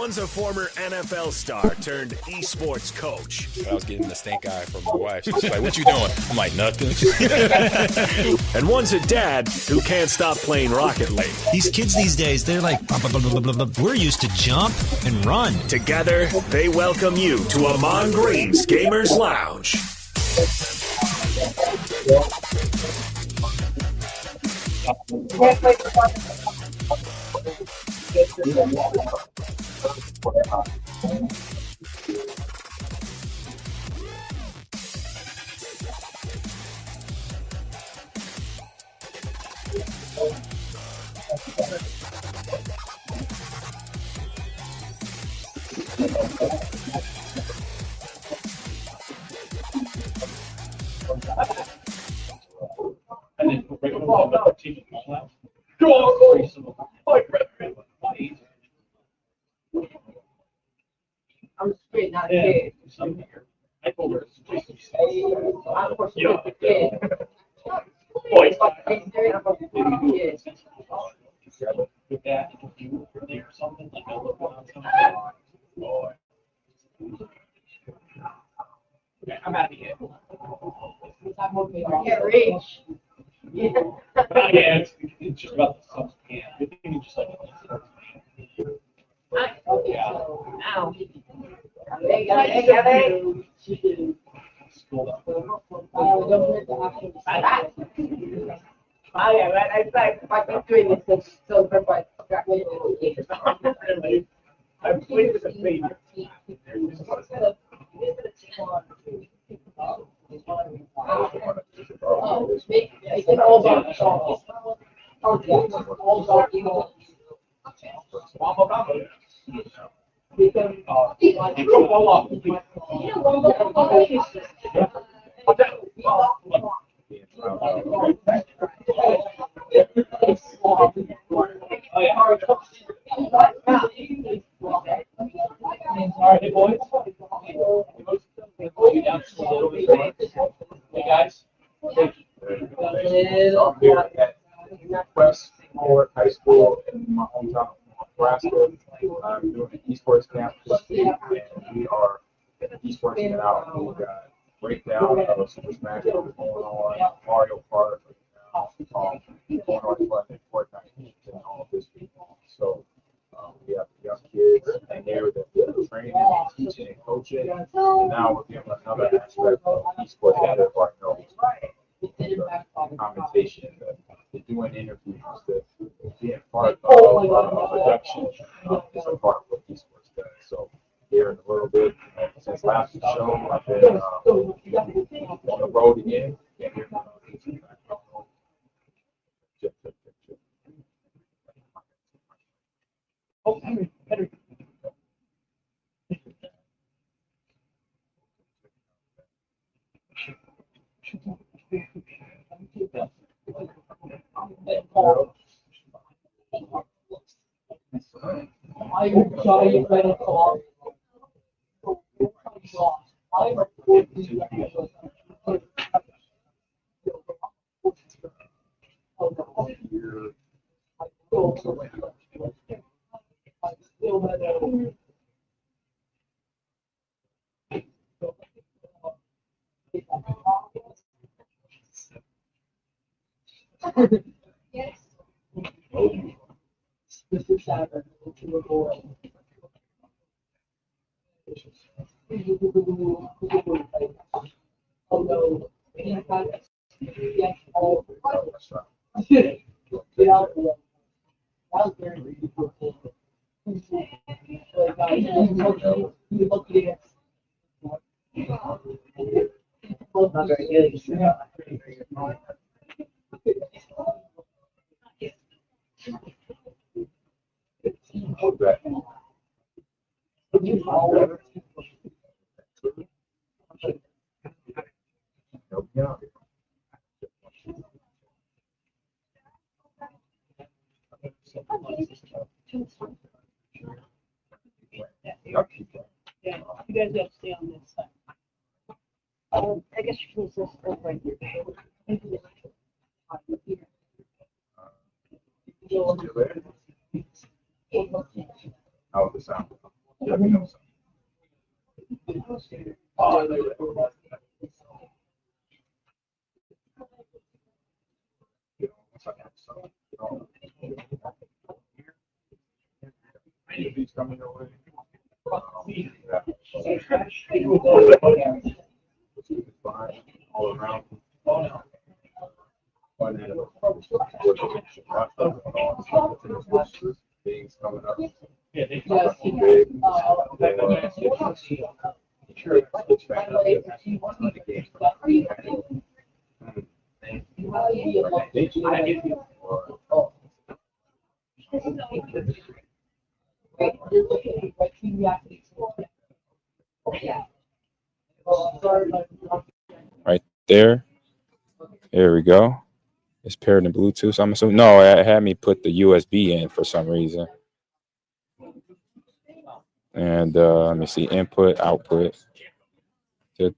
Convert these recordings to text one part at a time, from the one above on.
One's a former NFL star turned esports coach. I was getting the stink eye from my wife. She's like, "What you doing?" I'm like, "Nothing." And one's a dad who can't stop playing Rocket League. These kids these days, they're like, blah, blah, blah, blah, blah, blah. We're used to jump and run. Together, they welcome you to Ahman Green's Gamers Lounge. I'm straight, not dead. I'm out of here. Can't reach. Yeah. Yeah, it's just about the subs. Yeah, I think it's just like. Yeah. Now. They got it. Schooled up. Oh, yeah, right. I like doing this so perfect. I played with a baby. All right, boys. Hey, guys. I'm here at West Fort High School in my hometown of Nebraska. I'm doing an esports camp this week, and we are esportsing it out. We've got breakdown of Super Smash Bros. Going on, Mario Kart, going on playing Fortnite and all of this week. So we have young kids in here that we're training, teaching, and coaching, and now we're giving another aspect of esports that everybody knows. The commentation, the doing interviews, the being part of production is a part of what esports does. So here in a little bit, since last show, I've been on the road again. Oh, Henry. Yeah, you guys have to stay on this side. I guess you can use this right here. How's the sound? Let me know. He's coming your way. All around. Things coming up. Yeah, they Big. Right there. There we go. It's paired to Bluetooth. I'm assuming. No, it had me put the USB in for some reason. And let me see. Input, output. Oh,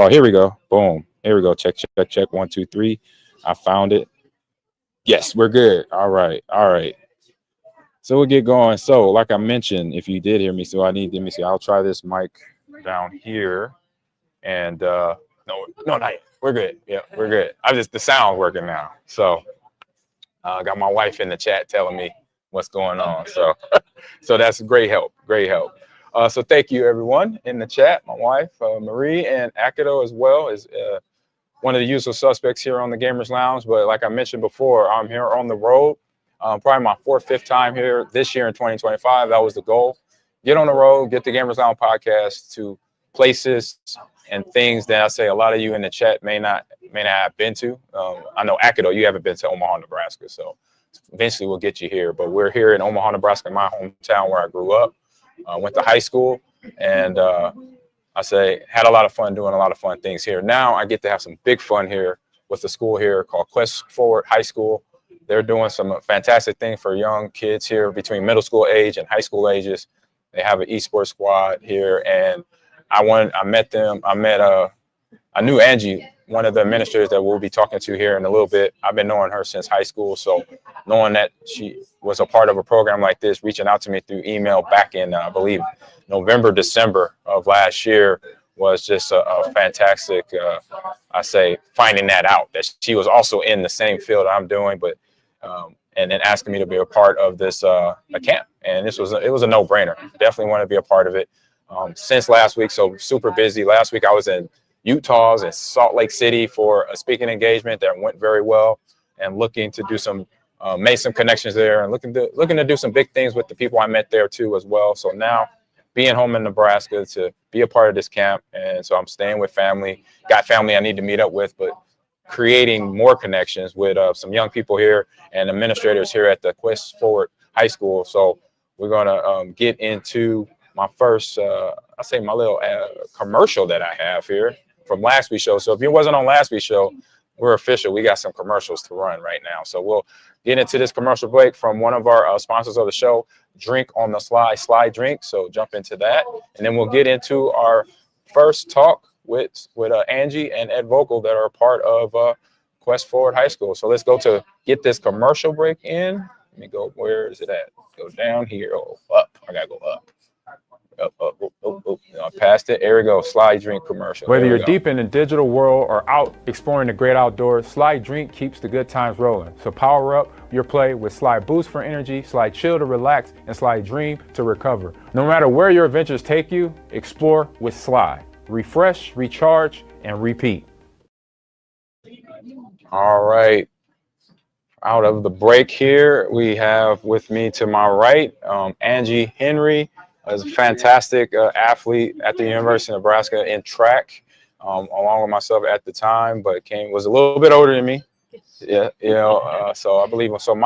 here we go. Boom. Here we go. Check, check, check. 1, 2, 3. I found it. Yes, we're good. All right. All right. So we'll get going. So like I mentioned, if you did hear me, so let me see. I'll try this mic down here. And no, not yet. We're good. Yeah, we're good. The sound's working now. So I got my wife in the chat telling me what's going on. So so that's great help. Great help. So thank you everyone in the chat. My wife, Marie, and Akido as well is one of the usual suspects here on the Gamers Lounge. But like I mentioned before, I'm here on the road. Probably my 4th, 5th time here this year in 2025. That was the goal. Get on the road, get the Gamers Lounge podcast to places and things that I say a lot of you in the chat may not have been to. I know Akido, you haven't been to Omaha, Nebraska, so eventually we'll get you here. But we're here in Omaha, Nebraska, my hometown where I grew up, went to high school, and I say had a lot of fun doing a lot of fun things here. Now I get to have some big fun here with the school here called Quest Forward High School. They're doing some fantastic things for young kids here between middle school age and high school ages. They have an esports squad here, and I met them. I knew Angee, one of the administrators that we'll be talking to here in a little bit. I've been knowing her since high school, so knowing that she was a part of a program like this, reaching out to me through email back in, I believe, November, December of last year was just a fantastic, I say, finding that out, that she was also in the same field I'm doing, but and then asking me to be a part of this a camp. And it was a no-brainer. Definitely want to be a part of it. Since last week, so super busy. Last week I was in Utah's and Salt Lake City for a speaking engagement that went very well, and looking to do some, made some connections there, and looking to do some big things with the people I met there too as well. So now being home in Nebraska to be a part of this camp, and so I'm staying with family. Got family I need to meet up with, but creating more connections with some young people here and administrators here at the Quest Forward High School. So we're gonna get into my first, I say my little commercial that I have here from last week's show. So if you wasn't on last week's show, we're official. We got some commercials to run right now. So we'll get into this commercial break from one of our sponsors of the show, Drink on the Slide Drink. So jump into that, and then we'll get into our first talk with Angee and Ed Vogel that are a part of Quest Forward High School. So let's go to get this commercial break in. Let me go. Where is it at? Go down here. Oh, up. I gotta go up. Up. I passed it. There we go. Slide Drink commercial. Whether you're deep in the digital world or out exploring the great outdoors, Slide Drink keeps the good times rolling. So power up your play with Slide Boost for energy, Slide Chill to relax, and Slide Dream to recover. No matter where your adventures take you, explore with Slide. Refresh, recharge, and repeat. All right. Out of the break here, we have with me to my right, Angee Henry. Is a fantastic athlete at the University of Nebraska in track, along with myself at the time, but was a little bit older than me. Yeah, so I believe so. When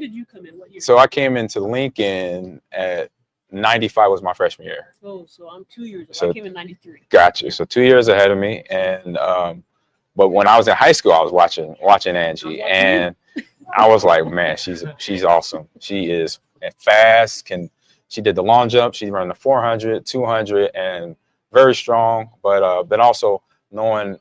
did you come in? What year? So I came into Lincoln at 95 was my freshman year. Oh, so I'm 2 years old. So, I came in 93. Gotcha. So 2 years ahead of me, and but when I was in high school, I was watching Angee, and I was like, man, she's awesome. She is fast. She did the long jump. She ran the 400, 200, and very strong. But then also knowing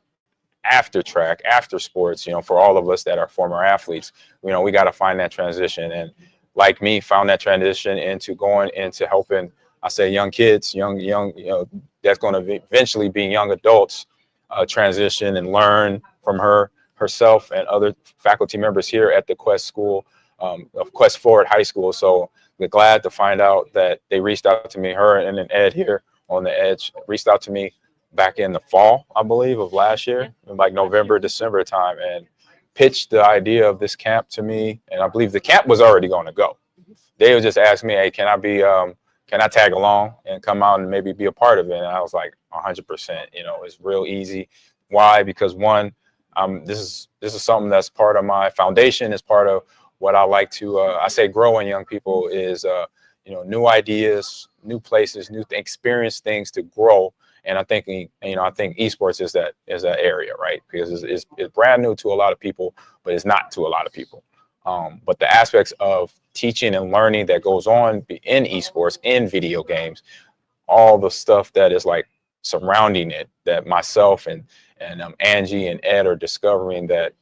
after track, after sports, for all of us that are former athletes, we got to find that transition. And like me, found that transition into going into helping, I say, young kids, young, that's going to eventually be young adults, transition and learn from herself and other faculty members here at the Quest School, of Quest Forward High School. So we're glad to find out that they reached out to me, her and then Ed here on the Edge, reached out to me back in the fall, I believe, of last year, in like November, December time, and pitched the idea of this camp to me. And I believe the camp was already going to go. They would just ask me, hey, can I tag along and come out and maybe be a part of it? And I was like, 100%, it's real easy. Why? Because one, this is something that's part of my foundation. It's part of what I like to, I say, grow in young people is, new ideas, new places, experience things to grow. And I think esports is that area, right? Because it's brand new to a lot of people, but it's not to a lot of people. But the aspects of teaching and learning that goes on in esports, in video games, all the stuff that is like surrounding it, that myself and Angee and Ed are discovering, that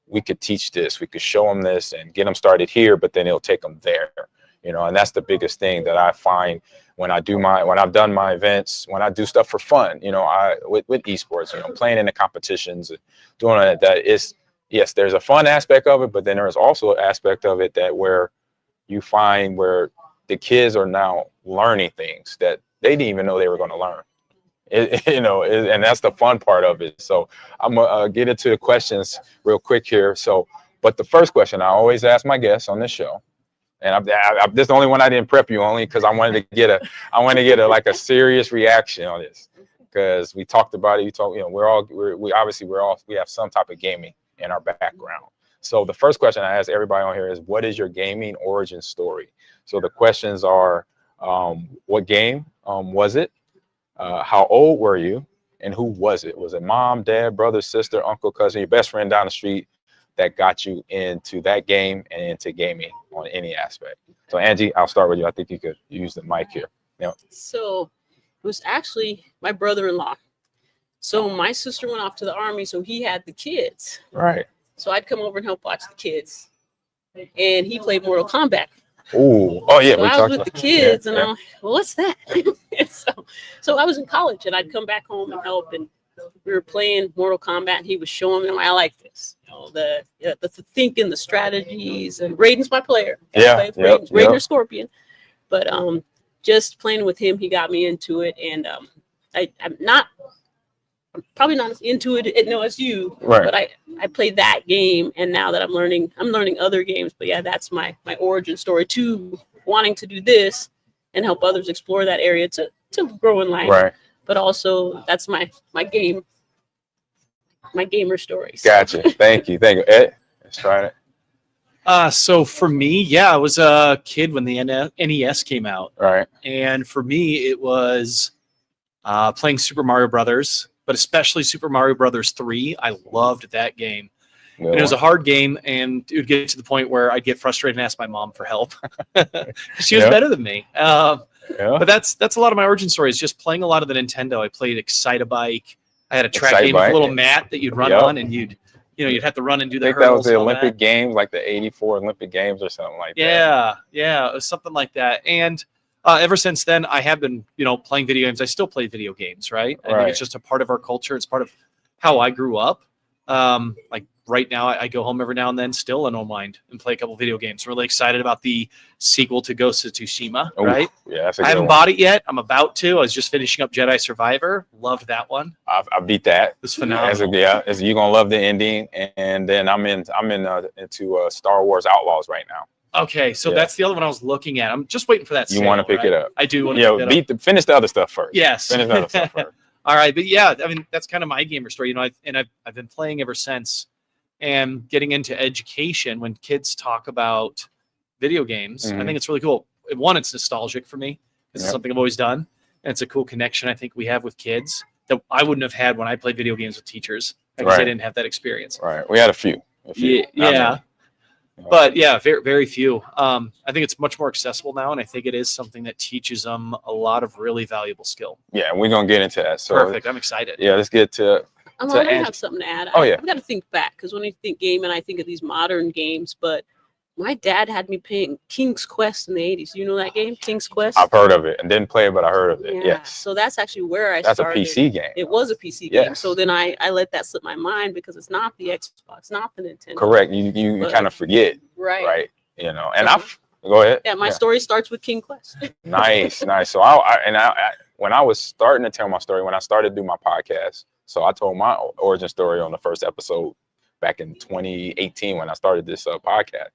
we could teach this, we could show them this and get them started here, but then it'll take them there, you know. And that's the biggest thing that I find when I've done my events, when I do stuff for fun, you know, with esports, you know, playing in the competitions and doing that is, yes, there's a fun aspect of it, but then there's also an aspect of it that where you find where the kids are now learning things that they didn't even know they were going to learn. You know, and that's the fun part of it. So I'm gonna get into the questions real quick here. So, but the first question I always ask my guests on this show, and this is the only one I didn't prep you only because I wanted to get a like a serious reaction on this, because we talked about it. You know, we have some type of gaming in our background. So the first question I ask everybody on here is, what is your gaming origin story? So the questions are, what game was it? How old were you, and who was it? Was it mom, dad, brother, sister, uncle, cousin, your best friend down the street that got you into that game and into gaming on any aspect? So Angee, I'll start with you. I think you could use the mic here. Yeah. So it was actually my brother-in-law. So my sister went off to the army, so he had the kids. Right. So I'd come over and help watch the kids, and he played Mortal Kombat. Oh yeah. So I was with the kids, and I'm like, well, what's that? so I was in college, and I'd come back home and help, and we were playing Mortal Kombat. And he was showing me, I like this, you know, the thinking, the strategies, and Raiden's my player. Yeah, Raiden or Scorpion, but just playing with him, he got me into it, and I'm probably not as into it as you, right. But I played that game, and now that I'm learning other games. But yeah, that's my origin story to wanting to do this and help others explore that area to grow in life. Right. But also that's my gamer story. So. Gotcha. Thank you. Ed, let's try it. So for me, yeah, I was a kid when the NES came out. Right. And for me, it was playing Super Mario Brothers, but especially Super Mario Brothers 3. I loved that game. And it was a hard game, and it would get to the point where I'd get frustrated and ask my mom for help. She was better than me. But that's a lot of my origin story, is just playing a lot of the Nintendo. I played Excite-A-Bike. I had a track game with a little mat that you'd run on, and you'd have to run and do the hurdles. I think that was the Olympic Games, like the '84 Olympic Games or something like that. Yeah, it was something like that. And ever since then, I have been, playing video games. I still play video games, right? I think it's just a part of our culture. It's part of how I grew up. Like right now, I go home every now and then, still, and don't mind, and play a couple video games. I'm really excited about the sequel to Ghost of Tsushima, right? Yeah, that's a I haven't bought it yet. I'm about to. I was just finishing up Jedi Survivor. Loved that one. I beat that. It was phenomenal. You're gonna love the ending, and then I'm into Star Wars Outlaws right now. Okay, so that's the other one I was looking at. I'm just waiting for that. You want to pick it up? I do want to pick it up. Finish the other stuff first. Yes. Finish the other stuff first. All right, but yeah, I mean, that's kind of my gamer story. I've been playing ever since, and getting into education. When kids talk about video games, I think it's really cool. One, it's nostalgic for me. It's something I've always done, and it's a cool connection I think we have with kids that I wouldn't have had when I played video games with teachers, because I didn't have that experience. Right. We had a few. Yeah. But yeah, very, very few. I think it's much more accessible now, and I think it is something that teaches them a lot of really valuable skill. Yeah, we're gonna get into that. So perfect. I'm excited. Yeah, let's get to. I have something to add. I've got to think back, because when I think gaming, I think of these modern games. But my dad had me playing King's Quest in the 80s. You know that game, King's Quest? I've heard of it and didn't play it, but I heard of it. Yes. So that's actually where I started. That's a PC game. It was a PC game. So then I let that slip my mind, because it's not the Xbox, not the Nintendo. Correct. You kind of forget. Right. And go ahead. Yeah, my story starts with King Quest. Nice. So when I was starting to tell my story, when I started to do my podcast, so I told my origin story on the first episode back in 2018 when I started this podcast.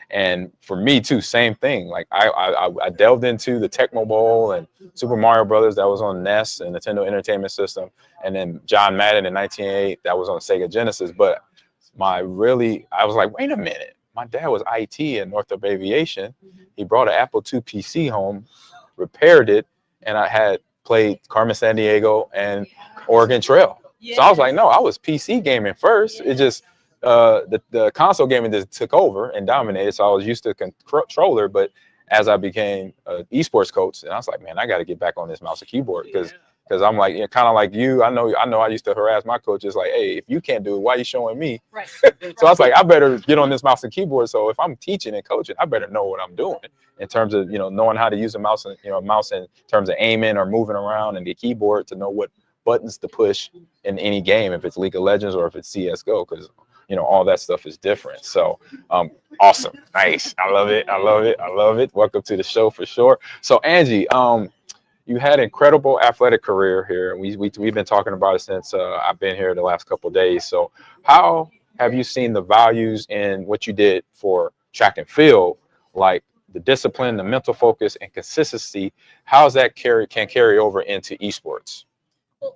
And for me too, same thing. Like I delved into the Tecmo Bowl and Super Mario Brothers that was on NES and Nintendo Entertainment System, and then John Madden in 1988 that was on Sega Genesis. But I was like, wait a minute. My dad was IT in Northrop Aviation. He brought an Apple II PC home, repaired it, and I had played Carmen Sandiego and Oregon Trail. So I was like, no, I was PC gaming first. It just the console gaming just took over and dominated. So I was used to controller, but as I became an esports coach, and I was like, man, I got to get back on this mouse and keyboard, because because I'm like, kind of like you. I know I used to harass my coaches like, hey, if you can't do it, why are you showing me? Right. So I was like, I better get on this mouse and keyboard. So if I'm teaching and coaching, I better know what I'm doing in terms of, knowing how to use a mouse and, mouse in terms of aiming or moving around, and the keyboard to know what buttons to push in any game, if it's League of Legends or if it's CSGO, because all that stuff is different. So awesome. Nice. I love it. I love it. I love it. Welcome to the show for sure. So Angee, you had an incredible athletic career here. We've been talking about it since I've been here the last couple of days. So how have you seen the values in what you did for track and field, like the discipline, the mental focus, and consistency? How's that can carry over into esports? Well,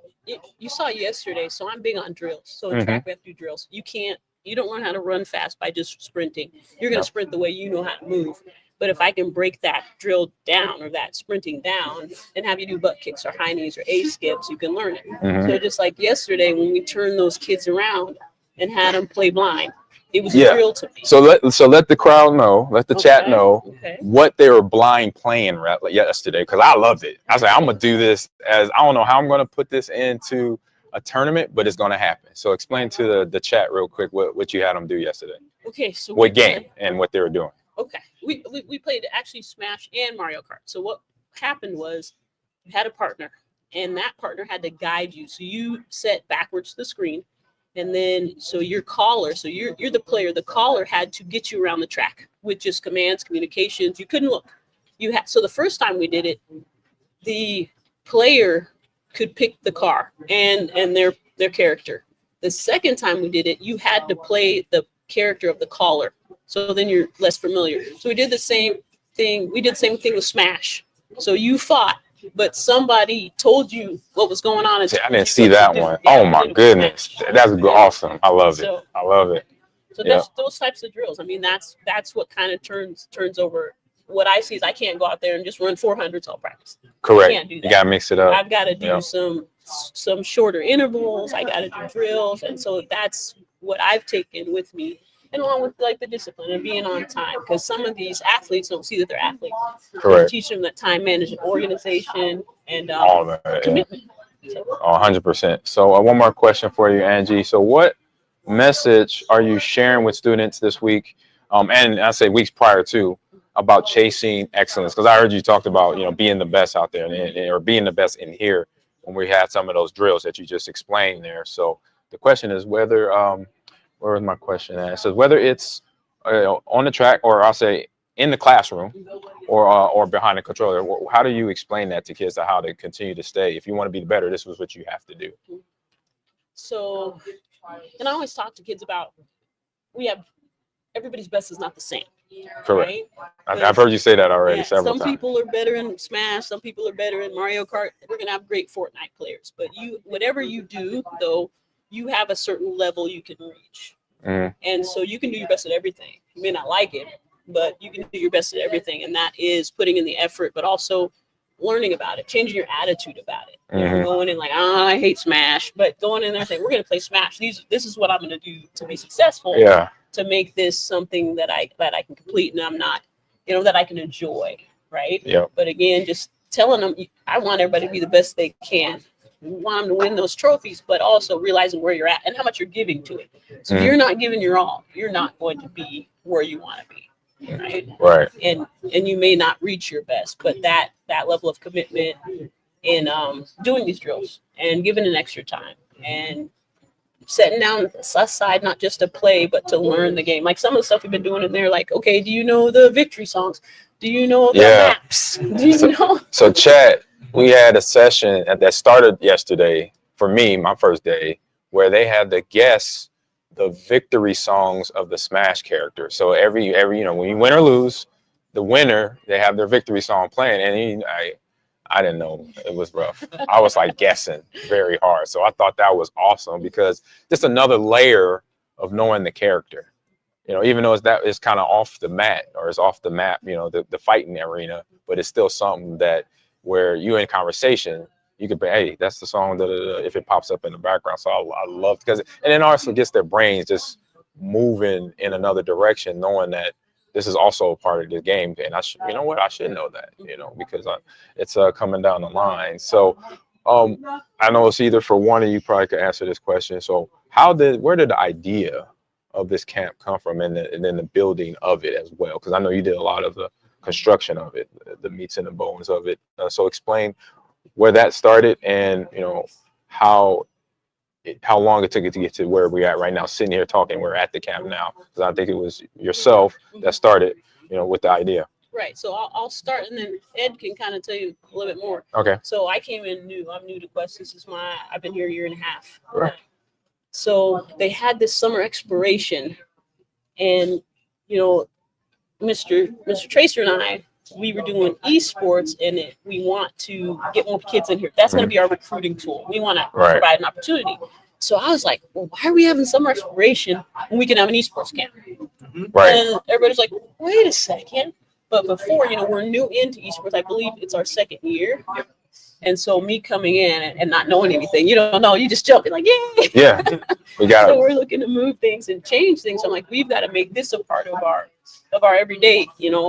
you saw yesterday, so I'm big on drills. So in track, we have to do drills. You don't learn how to run fast by just sprinting. You're going to sprint the way you know how to move. But if I can break that drill down or that sprinting down and have you do butt kicks or high knees or A skips, you can learn it. So just like yesterday when we turned those kids around and had them play blind, it was a drill to me. So let the crowd know, let the chat know what they were blind playing yesterday, because I loved it. I was like, I'm going to do this I don't know how I'm going to put this into a tournament, but it's going to happen. So explain to the chat real quick what you had them do yesterday. Okay, so what game and what they were doing. Okay, we played actually Smash and Mario Kart. So what happened was you had a partner, and that partner had to guide you. So you set backwards to the screen, and then so your caller, so you're the player. The caller had to get you around the track with just commands, communications. You couldn't look. So the first time we did it, the player could pick the car and their character. The second time we did it, you had to play the character of the caller. So then you're less familiar. So we did the same thing. We did the same thing with Smash. So you fought, but somebody told you what was going on. I didn't see that one. Oh my goodness, that's awesome. I love it. I love it. So that's those types of drills. I mean, that's what kind of turns over. What I see is I can't go out there and just run 400s all practice. Correct. I can't do that. You gotta mix it up. I've got to do some shorter intervals. I got to do drills, and so that's what I've taken with me. And along with like the discipline and being on time, because some of these athletes don't see that they're athletes. Correct. Teach them that time management, organization, and all that, commitment. 100%. So one more question for you, Angee. So what message are you sharing with students this week, and I say weeks prior to, about chasing excellence? Because I heard you talked about being the best out there or being the best in here when we had some of those drills that you just explained there. So the question is whether where is my question at? It says whether it's on the track, or I'll say in the classroom, or behind the controller. How do you explain that to kids, to how to continue to stay? If you want to be better, this is what you have to do. So, and I always talk to kids about everybody's best is not the same. Correct. Right? I've heard you say that already several times. Some people are better in Smash. Some people are better in Mario Kart. We're gonna have great Fortnite players, but whatever you do, though, you have a certain level you can reach. And so you can do your best at everything. You may not like it, but you can do your best at everything. And that is putting in the effort, but also learning about it, changing your attitude about it. Going in like, I hate Smash, but going in there and saying, we're going to play Smash. This is what I'm going to do to be successful. To make this something that I can complete, and I'm not, that I can enjoy. Right. But again, just telling them, I want everybody to be the best they can. We want them to win those trophies, but also realizing where you're at and how much you're giving to it. So if you're not giving your all, you're not going to be where you want to be, right? And you may not reach your best, but that level of commitment in doing these drills and giving an extra time and setting down aside, not just to play, but to learn the game. Like some of the stuff we've been doing in there, like, okay, do you know the victory songs? Do you know the maps? Do you know? So chat, we had a session that started yesterday for me, my first day, where they had to guess the victory songs of the Smash character. So every when you win or lose, the winner, they have their victory song playing. And I didn't know. It was rough. I was like guessing very hard. So I thought that was awesome, because just another layer of knowing the character. Even though it's kind of off the mat, or it's off the map, the fighting arena, but it's still something that where you in conversation, you could be, hey, that's the song that if it pops up in the background. So I love, because, and then also gets their brains just moving in another direction, knowing that this is also a part of the game. And I should know that, because it's coming down the line. So I know it's either for one of you probably could answer this question. So where did the idea of this camp come from, and then the building of it as well? Because I know you did a lot of the construction of it, the meats and the bones of it. So explain where that started, and how long it took it to get to where we're at right now, sitting here talking. We're at the camp now, because I think it was yourself that started, with the idea. Right. So I'll start, and then Ed can kind of tell you a little bit more. Okay. So I came in new. I'm new to Quest. I've been here a year and a half. Right. So they had this summer exploration, and Mr. Tracer and I, we were doing esports, and we want to get more kids in here. That's going to be our recruiting tool. We want to provide an opportunity. So I was like, well, why are we having summer exploration when we can have an esports camp? Right. And everybody's like, wait a second. But before, we're new into esports. I believe it's our second year. And so me coming in and not knowing anything, you don't know, you just jump in like, yay. Yeah, we got So we're looking to move things and change things. I'm like, we've got to make this a part of our everyday,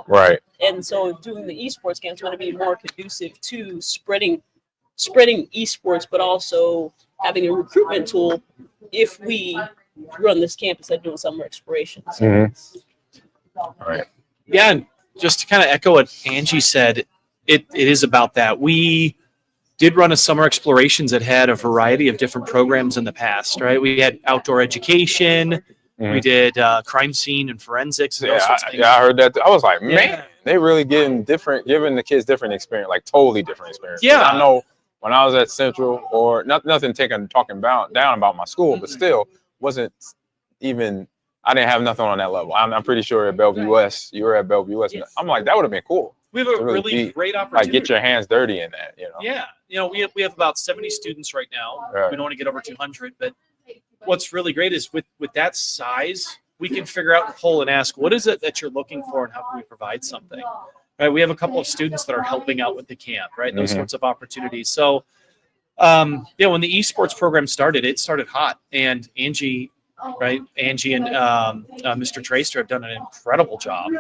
Right. And so doing the esports camp is going to be more conducive to spreading esports, but also having a recruitment tool if we run this camp instead of doing summer explorations. Mm-hmm. All right. Yeah, and just to kind of echo what Angee said, it is about that. We did run a summer explorations that had a variety of different programs in the past, right? We had outdoor education, we did crime scene and forensics. And all sorts of things. I heard that. I was like, man, they really giving the kids different experience, like totally different experience. Yeah. I know when I was at Central, or nothing talking down about my school, but still wasn't even. I didn't have nothing on that level. I'm pretty sure at Bellevue West, you were at Bellevue West. Yes. I'm like, that would have been cool. We have a really great opportunity. Like, get your hands dirty in that, Yeah. We have about 70 students right now. Right. We don't want to get over 200, but what's really great is with that size, we can figure out the poll and ask, what is it that you're looking for, and how can we provide something? Right. We have a couple of students that are helping out with the camp, right? Those sorts of opportunities. So, when the esports program started, it started hot, and Angee and Mr. Tracer have done an incredible job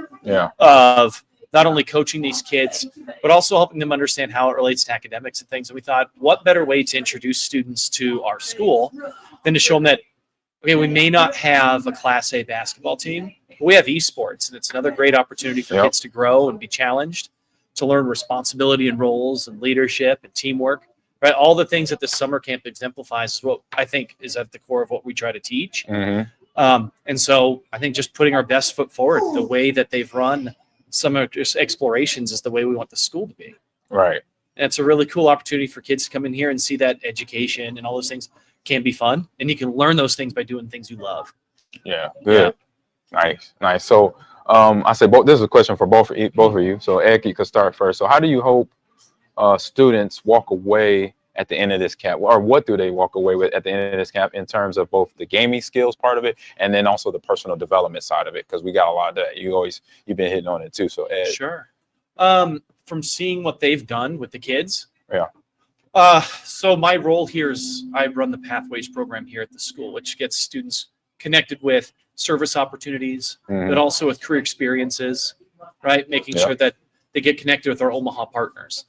of not only coaching these kids, but also helping them understand how it relates to academics and things. And we thought, what better way to introduce students to our school than to show them that, okay, we may not have a Class A basketball team, but we have esports, and it's another great opportunity for kids to grow and be challenged, to learn responsibility and roles and leadership and teamwork. Right, all the things that the summer camp exemplifies is what I think is at the core of what we try to teach. And so I think just putting our best foot forward, the way that they've run summer explorations is the way we want the school to be. Right. And it's a really cool opportunity for kids to come in here and see that education and all those things can be fun, and you can learn those things by doing things you love. Yeah. Good. Yeah. Nice. So I said this is a question for both of you. So Ed, you could start first. So how do you hope students walk away at the end of this camp, or what do they walk away with at the end of this camp, in terms of both the gaming skills part of it and then also the personal development side of it? Because we got a lot of that. You've been hitting on it too. So Ed. Sure. From seeing what they've done with the kids. Yeah. So my role here is I run the Pathways program here at the school, which gets students connected with service opportunities, but also with career experiences, right? Making sure that they get connected with our Omaha partners.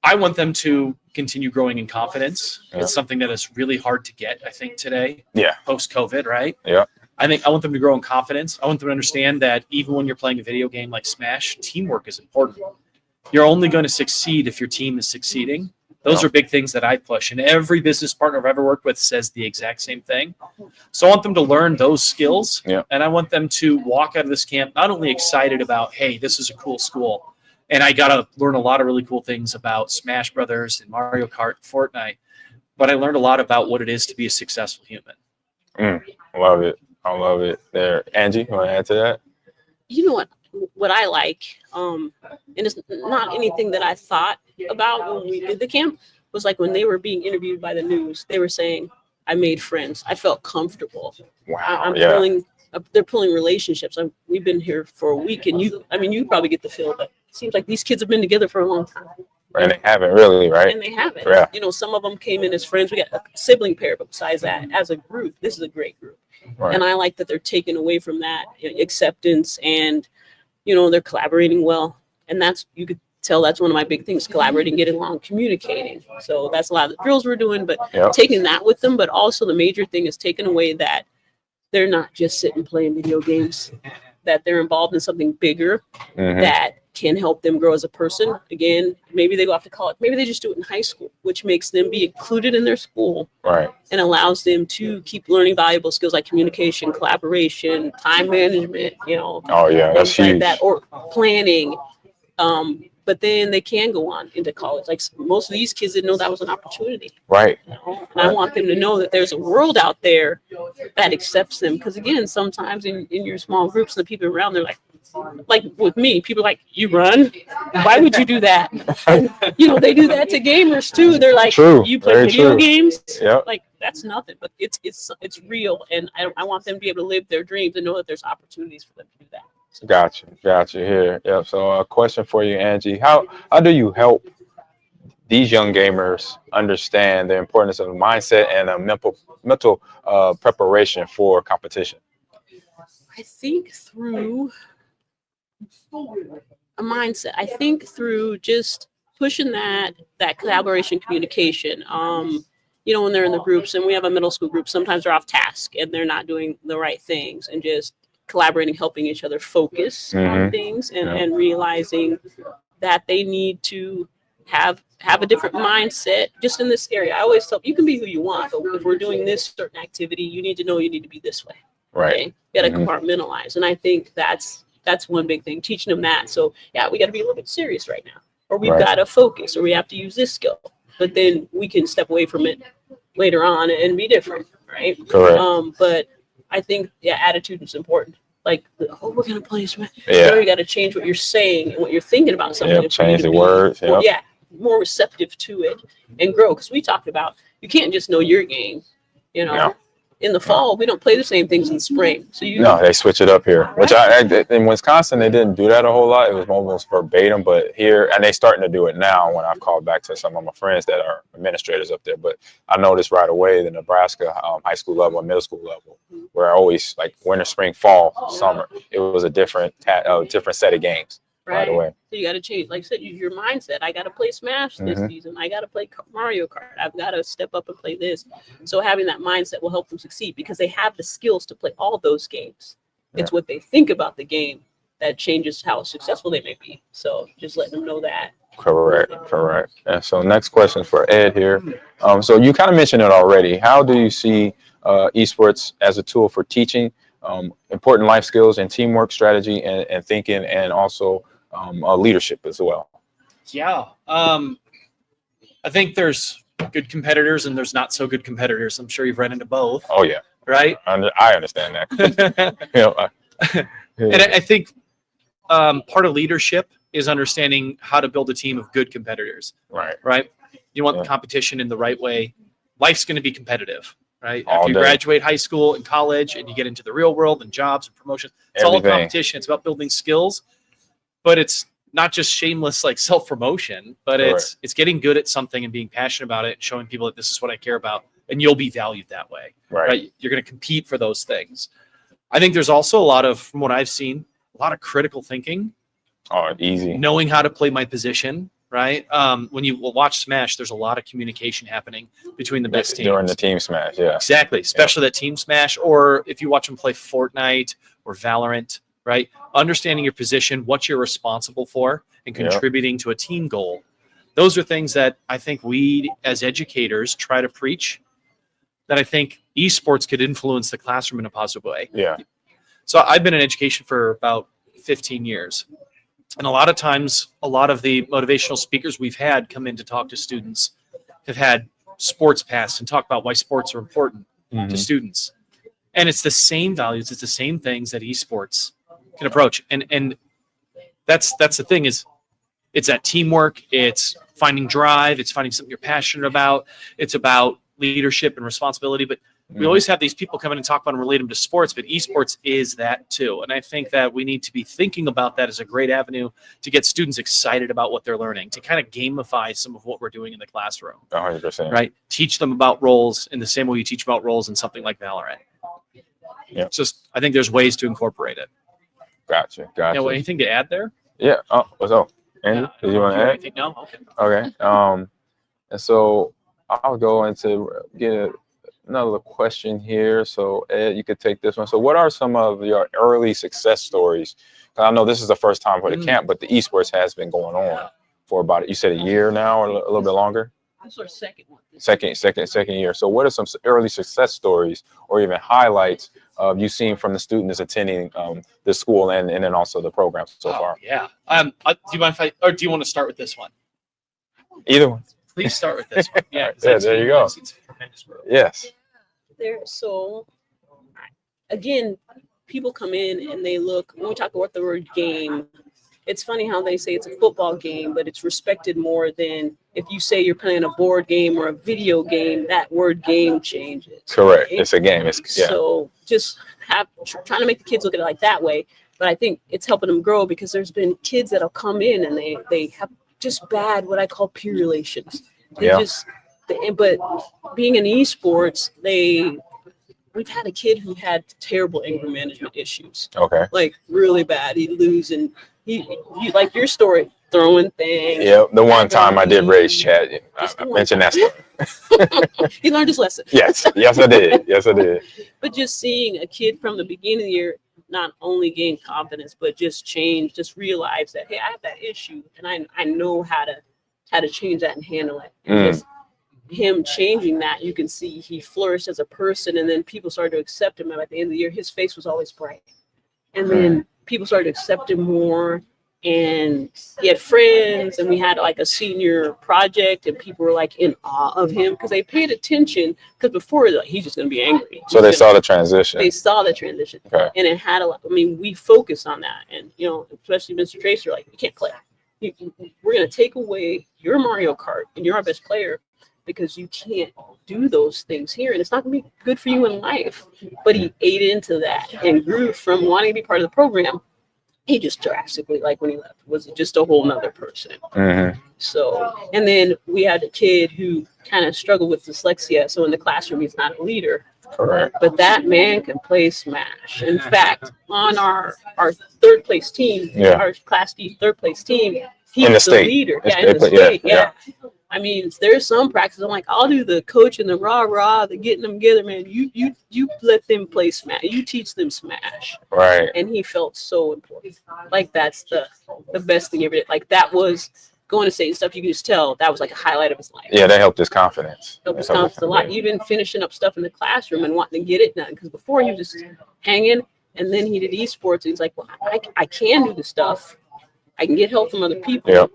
I want them to continue growing in confidence. It's something that is really hard to get, I think, today. Yeah. Post-COVID, right? Yeah. I want them to grow in confidence. I want them to understand that even when you're playing a video game like Smash, teamwork is important. You're only going to succeed if your team is succeeding. Those are big things that I push. And every business partner I've ever worked with says the exact same thing. So I want them to learn those skills. Yeah. And I want them to walk out of this camp not only excited about, hey, this is a cool school, and I got to learn a lot of really cool things about Smash Brothers and Mario Kart, Fortnite, but I learned a lot about what it is to be a successful human. Love it. I love it. There, Angee, you want to add to that? You know what I like, and it's not anything that I thought about when we did the camp, was like when they were being interviewed by the news, they were saying, I made friends. I felt comfortable. Wow. They're pulling relationships. We've been here for a week, and you probably get the feel, but it seems like these kids have been together for a long time. And they haven't really, right? And they haven't. Yeah. Some of them came in as friends. We got a sibling pair, but besides that, as a group, this is a great group. Right. And I like that they're taken away from that acceptance, and they're collaborating well. And that's, you could tell that's one of my big things: collaborating, getting along, communicating. So that's a lot of the drills we're doing, but taking that with them. But also the major thing is taking away that they're not just sitting playing video games, that they're involved in something bigger that can help them grow as a person. Again, maybe they go off to college, maybe they just do it in high school, which makes them be included in their school, and allows them to keep learning valuable skills like communication, collaboration, time management, you know. That's huge. Like that, or planning. But then they can go on into college. Like most of these kids didn't know that was an opportunity. Right. You know? And I want them to know that there's a world out there that accepts them. Because again, sometimes in your small groups, the people around, they're like with me, people are like, you run? Why would you do that? And, you know, they do that to gamers too. They're like, you play video games? Like that's nothing, but it's real. And I want them to be able to live their dreams and know that there's opportunities for them to do that. Gotcha here. Yep. So a question for you, Angee. How do you help these young gamers understand the importance of mindset and a mental preparation for competition? I think through a mindset. I think through just pushing that collaboration, communication. You know, when they're in the groups, and we have a middle school group, sometimes they're off task and they're not doing the right things, and just collaborating, helping each other focus on things, and realizing that they need to have a different mindset just in this area. I always tell you can be who you want, but if we're doing this certain activity, you need to know you need to be this way. Okay? You got to compartmentalize. And I think that's one big thing, teaching them that. So yeah, we got to be a little bit serious right now, or we've got to focus, or we have to use this skill, but then we can step away from it later on and be different. Right. Correct. But I think attitude is important. Like, we're gonna play Smash. You got to change what you're saying and what you're thinking about something. Change the words. More receptive to it and grow. Because we talked about you can't just know your game. You know, in the fall we don't play the same things in the spring. So they switch it up here. Which in Wisconsin they didn't do that a whole lot. It was almost verbatim, but here, and they starting to do it now. When I've called back to some of my friends that are administrators up there, but I noticed right away the Nebraska high school level and middle school level, where I always like winter, spring, fall, summer, it was a different set of games right away. So you got to change, like I said, your mindset. I got to play Smash this season. I got to play Mario Kart. I've got to step up and play this. So having that mindset will help them succeed, because they have the skills to play all those games. It's what they think about the game that changes how successful they may be. So just letting them know that. Correct. And so next question for Ed here. So you kind of mentioned it already. How do you see esports as a tool for teaching important life skills and teamwork, strategy, and thinking, and also leadership as well? I think there's good competitors and there's not so good competitors. I'm sure you've run into both. Oh yeah. Right. I understand that. And I think part of leadership is understanding how to build a team of good competitors. Right. You want the competition in the right way. Life's going to be competitive. Right. After you graduate high school and college and you get into the real world and jobs and promotion, it's all a competition. It's about building skills, but it's not just shameless like self-promotion, but it's getting good at something and being passionate about it and showing people that this is what I care about, and you'll be valued that way. Right. You're going to compete for those things. I think there's also a lot of, from what I've seen, a lot of critical thinking. Easy. Knowing how to play my position. Right. When you watch Smash, there's a lot of communication happening between the best teams. During the team Smash, Exactly. Especially that team Smash, or if you watch them play Fortnite or VALORANT, right? Understanding your position, what you're responsible for, and contributing to a team goal. Those are things that I think we as educators try to preach, that I think esports could influence the classroom in a positive way. So I've been in education for about 15 years. And a lot of times, a lot of the motivational speakers we've had come in to talk to students have had sports past and talk about why sports are important to students. And it's the same values, it's the same things that esports can approach. And that's the thing, is it's that teamwork, it's finding drive, it's finding something you're passionate about, it's about leadership and responsibility. But we always have these people come in and talk about and relate them to sports, but esports is that too. And I think that we need to be thinking about that as a great avenue to get students excited about what they're learning, to kind of gamify some of what we're doing in the classroom. 100%. Right? Teach them about roles in the same way you teach about roles in something like VALORANT. It's just, I think there's ways to incorporate it. Gotcha. Anything to add there? Andy, did you want to add? No? Okay. Okay. And so I'll go into get another question here. So Ed, you could take this one. So what are some of your early success stories? I know this is the first time for the camp, but the esports has been going on for about, you said a year now or a little bit longer? This is our second one. Second year. So what are some early success stories or even highlights of you seen from the students attending the school and then also the program so far? Yeah. Do you mind if or do you want to start with this one? Either one. Please start with this one. Yeah. Yeah, there you go. Yes. So again, people come in and they look, when we talk about the word game, it's funny how they say it's a football game, but it's respected more than if you say you're playing a board game or a video game, that word game changes. Correct. Right? It's a game. So just trying to make the kids look at it like that way. But I think it's helping them grow because there's been kids that'll come in and they have just bad, what I call peer relations. But being in esports, we've had a kid who had terrible anger management issues. Okay. Like really bad. He'd lose and he like your story, throwing things. Yeah, the one time I did raise chat, I mentioned that story. He learned his lesson. Yes, I did. But just seeing a kid from the beginning of the year not only gain confidence, but just change, just realize that, hey, I have that issue and I know how to change that and handle it. And just him changing that, you can see he flourished as a person, and then people started to accept him. And at the end of the year, his face was always bright. And then people started to accept him more, and he had friends, and we had like a senior project, and people were like in awe of him because they paid attention. Because before, like, he's just going to be angry. So they saw the transition. They saw the transition, okay. And it had a lot. I mean, we focus on that, and especially Mr. Tracer, like, you can't play. We're going to take away your Mario Kart, and you're our best player, because you can't do those things here, and it's not going to be good for you in life. But he ate into that and grew from wanting to be part of the program. He just drastically, like when he left, was just a whole nother person. So, and then we had a kid who kind of struggled with dyslexia. So in the classroom, he's not a leader. Correct. But that man can play Smash. In fact, on our third place team, our Class D third place team, he's the leader. In the state. Yeah. I mean, there's some practice. I'm like, I'll do the coach and the rah, the getting them together, man. You let them play Smash. You teach them Smash. Right. And he felt so important. Like that's the best thing ever did. Like that was going to state and stuff. You could just tell that was like a highlight of his life. Yeah, that helped his confidence. Helped his confidence a lot. Even finishing up stuff in the classroom and wanting to get it done. Because before he was just hanging, and then he did esports. And he's like, well, I can do the stuff. I can get help from other people. Yep.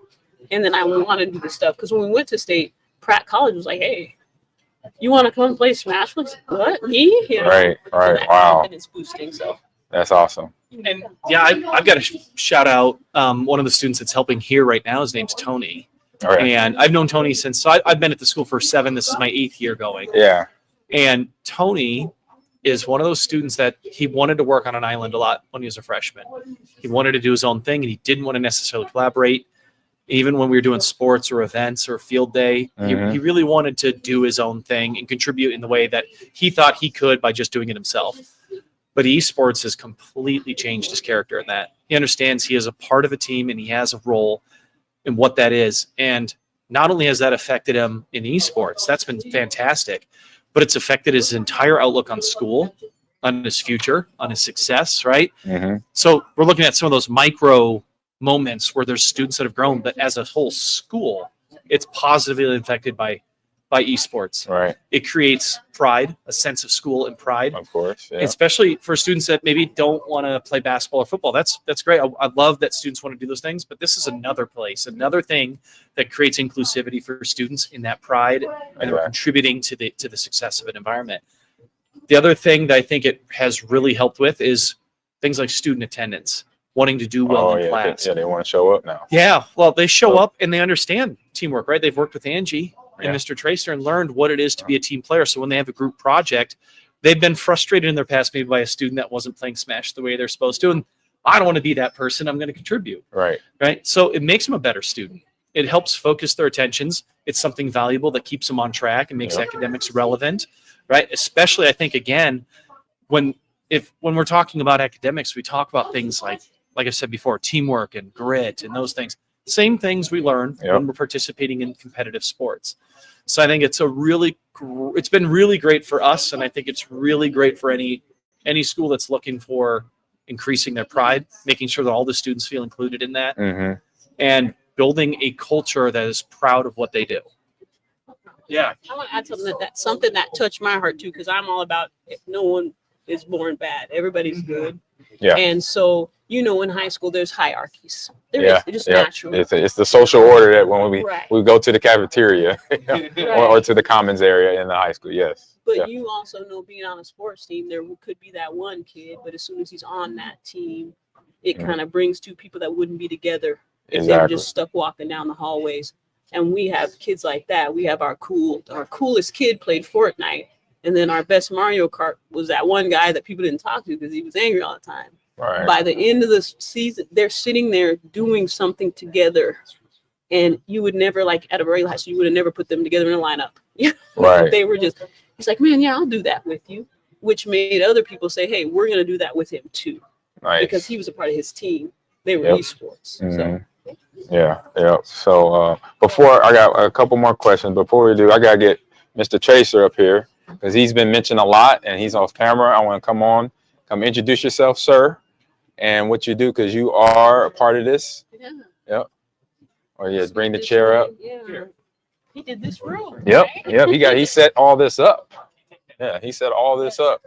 And then I want to do this stuff because when we went to state, Pratt College was like, "Hey, you want to come and play Smash?" What, me? Right. Wow. Confidence boosting. So that's awesome. And yeah, I've got to shout out one of the students that's helping here right now. His name's Tony, and I've known Tony since. So I've been at the school for 7. This is my 8th year going. Yeah. And Tony is one of those students that he wanted to work on an island a lot when he was a freshman. He wanted to do his own thing, and he didn't want to necessarily collaborate. Even when we were doing sports or events or field day, he really wanted to do his own thing and contribute in the way that he thought he could by just doing it himself. But esports has completely changed his character in that. He understands he is a part of a team and he has a role in what that is. And not only has that affected him in esports, that's been fantastic, but it's affected his entire outlook on school, on his future, on his success, right? So we're looking at some of those micro moments where there's students that have grown, but as a whole school, it's positively affected by esports. Right. It creates pride, a sense of school and pride. Of course. Yeah. Especially for students that maybe don't want to play basketball or football. That's great. I love that students want to do those things, but this is another place, another thing that creates inclusivity for students in that pride and contributing to the success of an environment. The other thing that I think it has really helped with is things like student attendance. Wanting to do well in class. They want to show up now. Yeah, well, they show up and they understand teamwork, right? They've worked with Angee and Mr. Tracer and learned what it is to be a team player. So when they have a group project, they've been frustrated in their past maybe by a student that wasn't playing Smash the way they're supposed to. And I don't want to be that person. I'm going to contribute. Right. So it makes them a better student. It helps focus their attentions. It's something valuable that keeps them on track and makes academics relevant, right? Especially, I think, again, when we're talking about academics, we talk about things like I said before, teamwork and grit and those things. Same things we learn when we're participating in competitive sports. So I think it's it's been really great for us, and I think it's really great for any school that's looking for increasing their pride, making sure that all the students feel included in that, and building a culture that is proud of what they do. Yeah. I want to add something that touched my heart too, because I'm all about no one is born bad. Everybody's good. Yeah. And so, in high school, there's hierarchies. It's just natural. It's the social order that when we go to the cafeteria or to the commons area in the high school. Yes. But you also know, being on a sports team, there could be that one kid, but as soon as he's on that team, it kind of brings two people that wouldn't be together if they were just stuck walking down the hallways. And we have kids like that. We have our coolest kid played Fortnite. And then our best Mario Kart was that one guy that people didn't talk to because he was angry all the time. Right. By the end of the season, they're sitting there doing something together. And you would never, like at a very high school, you would have never put them together in a lineup. Right. They were just, he's like, man, yeah, I'll do that with you. Which made other people say, hey, we're going to do that with him too. Nice. Because he was a part of his team. They were esports. So. Yeah. So before, I got a couple more questions. Before we do, I got to get Mr. Tracer up here because he's been mentioned a lot and he's off camera. I want to come introduce yourself, sir, and what you do, because you are a part of this. Yeah. Yep. Or bring the chair up. Yeah. He did this room. Yep. Right? Yep. He set all this up. Yeah. He set all this up.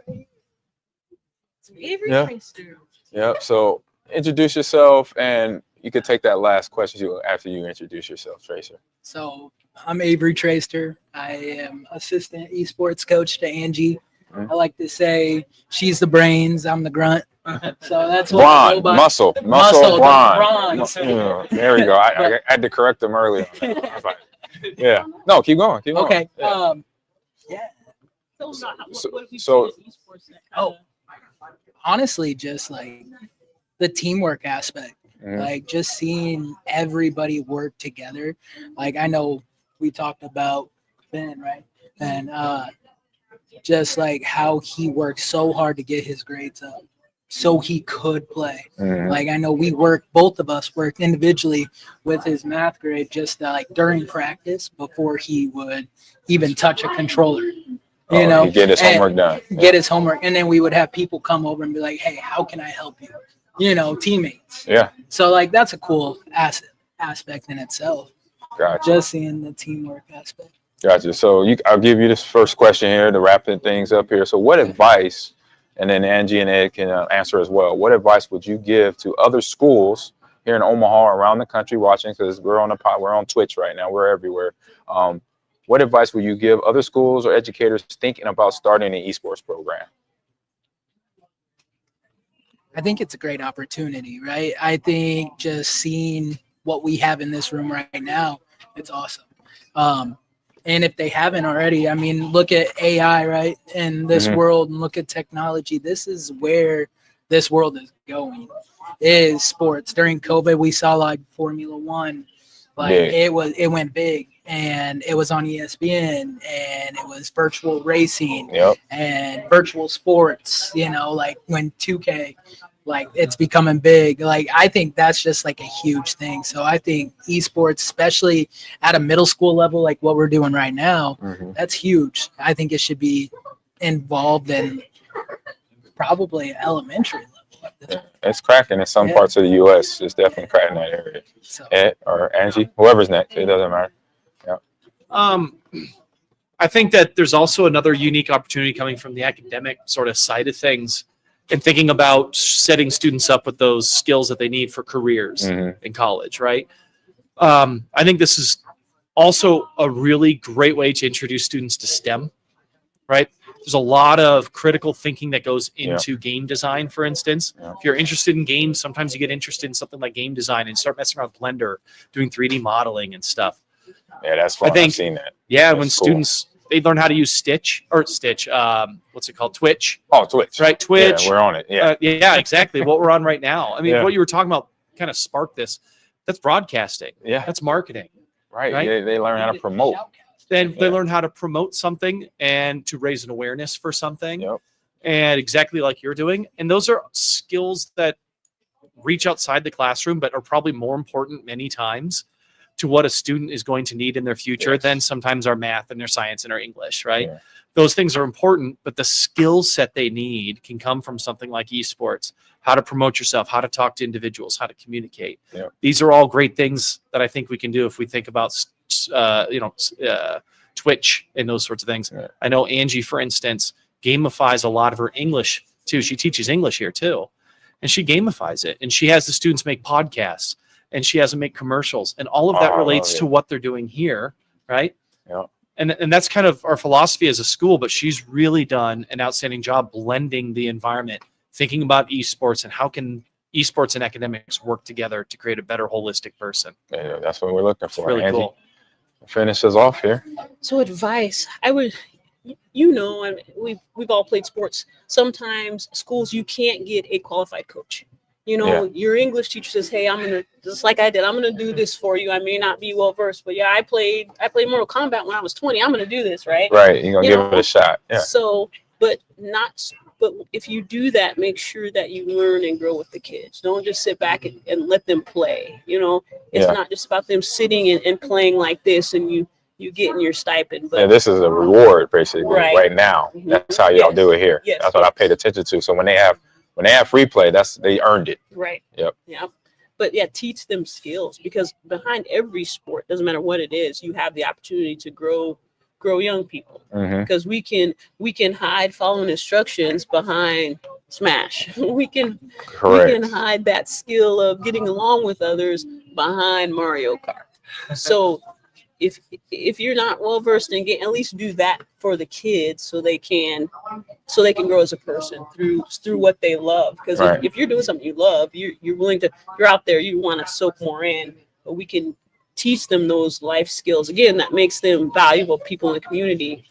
Yep. So introduce yourself, and you could take that last question after you introduce yourself, Tracer. So I'm Avery Tracer. I am assistant esports coach to Angee. I like to say she's the brains, I'm the grunt. So that's what muscle, bronze. There we go. I had to correct them earlier. Yeah. No, keep going. Okay. Yeah. So honestly, just like the teamwork aspect. Like just seeing everybody work together. Like I know we talked about Ben, right? And just like how he worked so hard to get his grades up so he could play. Like I know both of us worked individually with his math grade just like during practice before he would even touch a controller. He'd get his homework done. Get his homework. And then we would have people come over and be like, hey, how can I help you? Teammates. Yeah. So like that's a cool aspect in itself. Gotcha. Just seeing the teamwork aspect. Gotcha. So I'll give you this first question here to wrap things up here. So what advice, and then Angee and Ed can answer as well, what advice would you give to other schools here in Omaha, around the country watching, because we're on Twitch right now, we're everywhere. What advice would you give other schools or educators thinking about starting an esports program? I think it's a great opportunity, right? I think just seeing what we have in this room right now, it's awesome. And if they haven't already, I mean, look at AI, right? In this world, and look at technology. This is where this world is going, is sports. During COVID, we saw like Formula One, it went big, and it was on ESPN, and it was virtual racing and virtual sports, like when 2K, like it's becoming big. Like I think that's just like a huge thing. So I think esports, especially at a middle school level, like what we're doing right now, that's huge. I think it should be involved in probably elementary level. It's cracking in some parts of the U.S. It's definitely cracking that area. So, Ed or Angee, whoever's next, it doesn't matter. Yeah. I think that there's also another unique opportunity coming from the academic sort of side of things, and thinking about setting students up with those skills that they need for careers in college, right? I think this is also a really great way to introduce students to STEM, right? There's a lot of critical thinking that goes into game design, for instance. If you're interested in games, sometimes you get interested in something like game design and start messing around with Blender, doing 3D modeling and stuff. Yeah, that's fun. I've seen that. Yeah, when students, they learn how to use what's it called? Twitch. Oh, Twitch. Right, Twitch. Yeah, we're on it. Yeah. Yeah, exactly. What we're on right now. I mean, what you were talking about kind of sparked this. That's broadcasting. Yeah. That's marketing. Right. They learn how to promote. Then they learn how to promote something and to raise an awareness for something. And exactly like you're doing. And those are skills that reach outside the classroom, but are probably more important many times to what a student is going to need in their future than sometimes our math and their science and our English, right? Yeah. Those things are important, but the skill set they need can come from something like esports, how to promote yourself, how to talk to individuals, how to communicate. Yeah. These are all great things that I think we can do if we think about, Twitch and those sorts of things. Yeah. I know Angee, for instance, gamifies a lot of her English too. She teaches English here too, and she gamifies it, and she has the students make podcasts, and she has them make commercials, and all of that relates to what they're doing here, right? Yeah. And that's kind of our philosophy as a school, but she's really done an outstanding job blending the environment, thinking about esports and how can esports and academics work together to create a better holistic person. Yeah, that's what we're looking for. It's really Angee, cool. finish us off here. So advice, I would, and we've all played sports. Sometimes schools, you can't get a qualified coach. Your English teacher says, hey, I'm gonna, just like I did, I'm gonna do this for you. I may not be well versed, but I played Mortal Kombat when I was 20. I'm gonna do this, right? Right, you're gonna give it a shot. Yeah. So, but if you do that, make sure that you learn and grow with the kids. Don't just sit back and let them play. It's not just about them sitting and playing like this and you getting your stipend. But this is a reward basically right now. Mm-hmm. That's how y'all do it here. Yes. That's what I paid attention to. So when they have free play, they earned it. Right. Yep. But teach them skills, because behind every sport, doesn't matter what it is, you have the opportunity to grow young people, because we can hide following instructions behind Smash. we can hide that skill of getting along with others behind Mario Kart. So if you're not well versed in game, at least do that for the kids so they can grow as a person through what they love. Because if you're doing something you love, you're willing to, you're out there, you want to soak more in, but we can teach them those life skills again that makes them valuable people in the community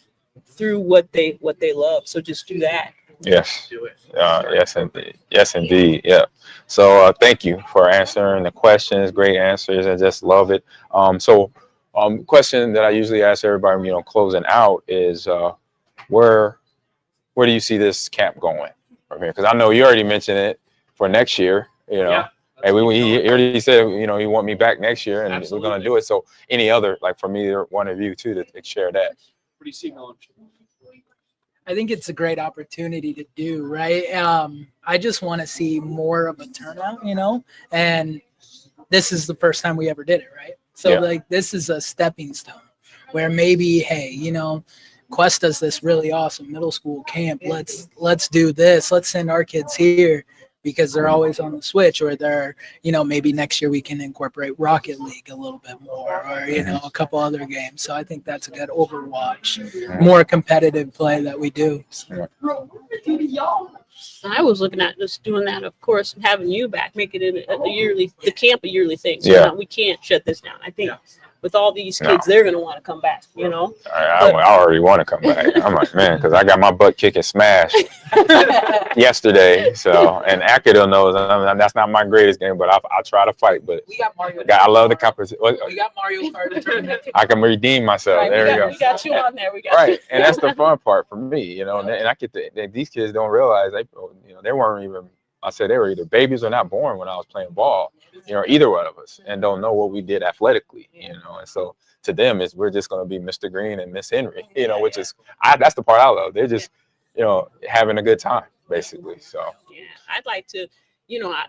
through what they love. So just do that. Yes. Yes, indeed. Yeah. So thank you for answering the questions. Great answers. I just love it. Question that I usually ask everybody, closing out is where do you see this camp going from here? Because I know you already mentioned it for next year. Yeah. And he already said, he want me back next year, and Absolutely. we're going to do it. So any other, like from either one of you too, to share that. What do you see going? I think it's a great opportunity to do, right? I just want to see more of a turnout, and this is the first time we ever did it, right? So this is a stepping stone where maybe, hey, Quest does this really awesome middle school camp. Let's do this. Let's send our kids here, because they're always on the Switch, or they're, maybe next year we can incorporate Rocket League a little bit more, or, a couple other games. So I think that's a good Overwatch, more competitive play that we do. So. I was looking at just doing that, of course, having you back, making it the camp a yearly thing. So we can't shut this down. I think with all these kids, they're going to want to come back, I already want to come back. I'm like, man, because I got my butt kicking Smash yesterday. So, and Akido knows that's not my greatest game, but I'll try to fight. But we got Mario. I love the competition. We got Mario Kart. I can redeem myself. Right, there we go. We got you on there. Right, and that's the fun part for me, and I get these kids don't realize they weren't even. I said they were either babies or not born when I was playing ball, either one of us, and don't know what we did athletically, and so to them we're just going to be Mr. Green and Miss Henry, which is that's the part I love. They're just having a good time basically. So I'd like to,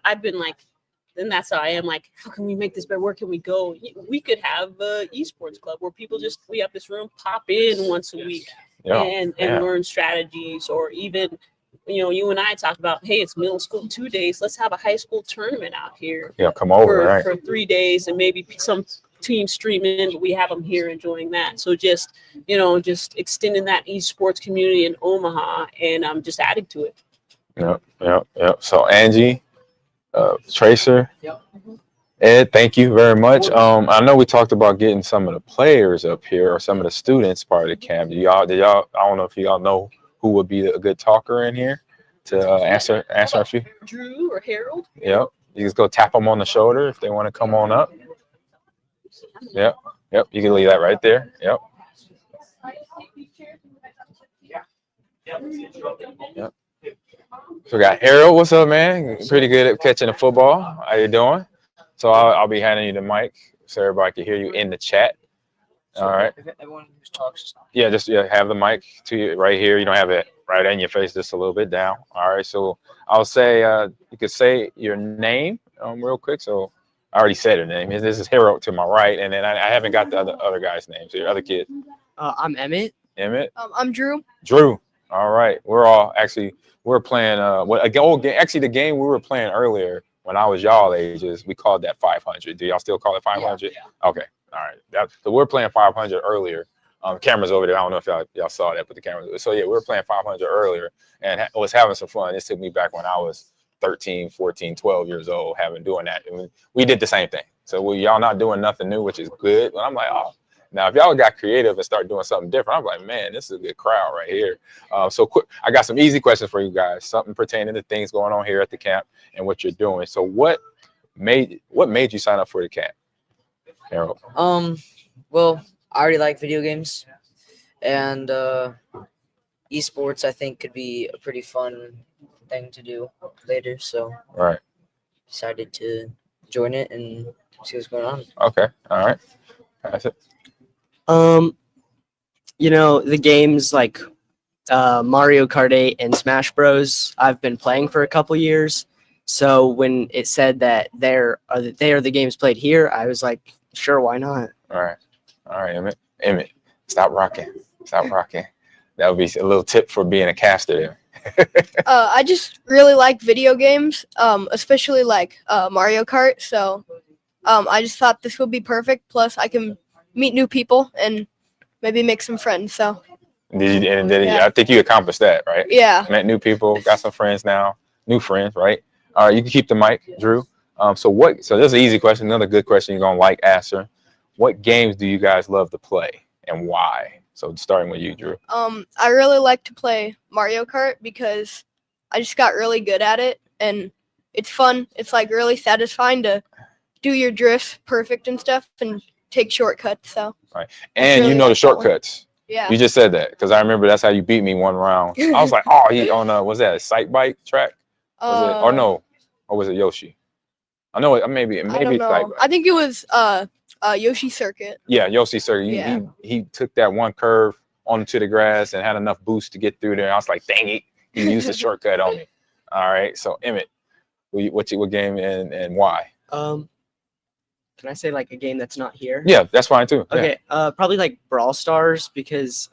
I've been like, and that's how I am. Like, how can we make this better? Where can we go? We could have a esports club where people we have this room, pop in once a week and learn strategies, or even. You and I talked about, hey, it's middle school 2 days. Let's have a high school tournament out here. Yeah, come over for 3 days, and maybe some teams stream in, but we have them here enjoying that. So just extending that esports community in Omaha, and just adding to it. Yep. So Angee, Tracer, Mm-hmm. Ed, thank you very much. I know we talked about getting some of the players up here, or some of the students part of the camp. Did y'all? I don't know if y'all know who would be a good talker in here to answer a few? Drew or Harold? Yep. You just go tap them on the shoulder if they want to come on up. Yep. You can leave that right there. Yep. So we got Harold. What's up, man? Pretty good at catching the football. How you doing? So I'll be handing you the mic so everybody can hear you in the chat. All right. Everyone who talks. Yeah, just have the mic to you right here. You don't have it right in your face, just a little bit down. All right. So I'll say you could say your name real quick. So I already said her name. This is Harold to my right, and then I haven't got the other guy's name. So your other kid. I'm Emmett. Emmett. I'm Drew. Drew. All right. We're playing actually the game we were playing earlier when I was y'all ages, we called that 500. Do y'all still call it 500? Yeah. Okay. All right. So we're playing 500 earlier. Cameras over there. I don't know if y'all saw that, but the cameras. So yeah, we were playing 500 earlier and was having some fun. This took me back when I was 13, 14, 12 years old, doing that. And we did the same thing. So y'all not doing nothing new, which is good. But I'm like, oh. Now, if y'all got creative and start doing something different, I'm like, man, this is a good crowd right here. So quick, I got some easy questions for you guys, something pertaining to things going on here at the camp and what you're doing. So what made you sign up for the camp, Harold? Well, I already like video games, and esports I think could be a pretty fun thing to do later. So right, decided to join it and see what's going on. Okay, all right, that's it. The games like Mario Kart 8 and Smash Bros. I've been playing for a couple years. So when it said that they are the games played here, I was like, sure, why not? All right, Emmett, stop rocking. That would be a little tip for being a caster there. I just really like video games, especially like Mario Kart. So I just thought this would be perfect. Plus, I can meet new people and maybe make some friends. So I think you accomplished that, right? Yeah. Met new people, got some friends now, new friends, right? All right, you can keep the mic, Drew. So this is an easy question, another good question you're gonna like answer. What games do you guys love to play and why? So starting with you, Drew. I really like to play Mario Kart because I just got really good at it and it's fun. It's like really satisfying to do your drifts perfect and stuff and take shortcuts. So right, and really the shortcuts. Yeah, you just said that because I remember that's how you beat me one round. I was like, oh, he on was that a sight bike track? Or was it Yoshi? I know maybe I don't know. I think it was Yoshi Circuit. Yeah, Yoshi Circuit. Yeah. He took that one curve onto the grass and had enough boost to get through there. I was like, dang it, he used a shortcut on me. All right, so Emmett, what game and why? Can I say like a game that's not here? Yeah, that's fine too. Okay, probably like Brawl Stars because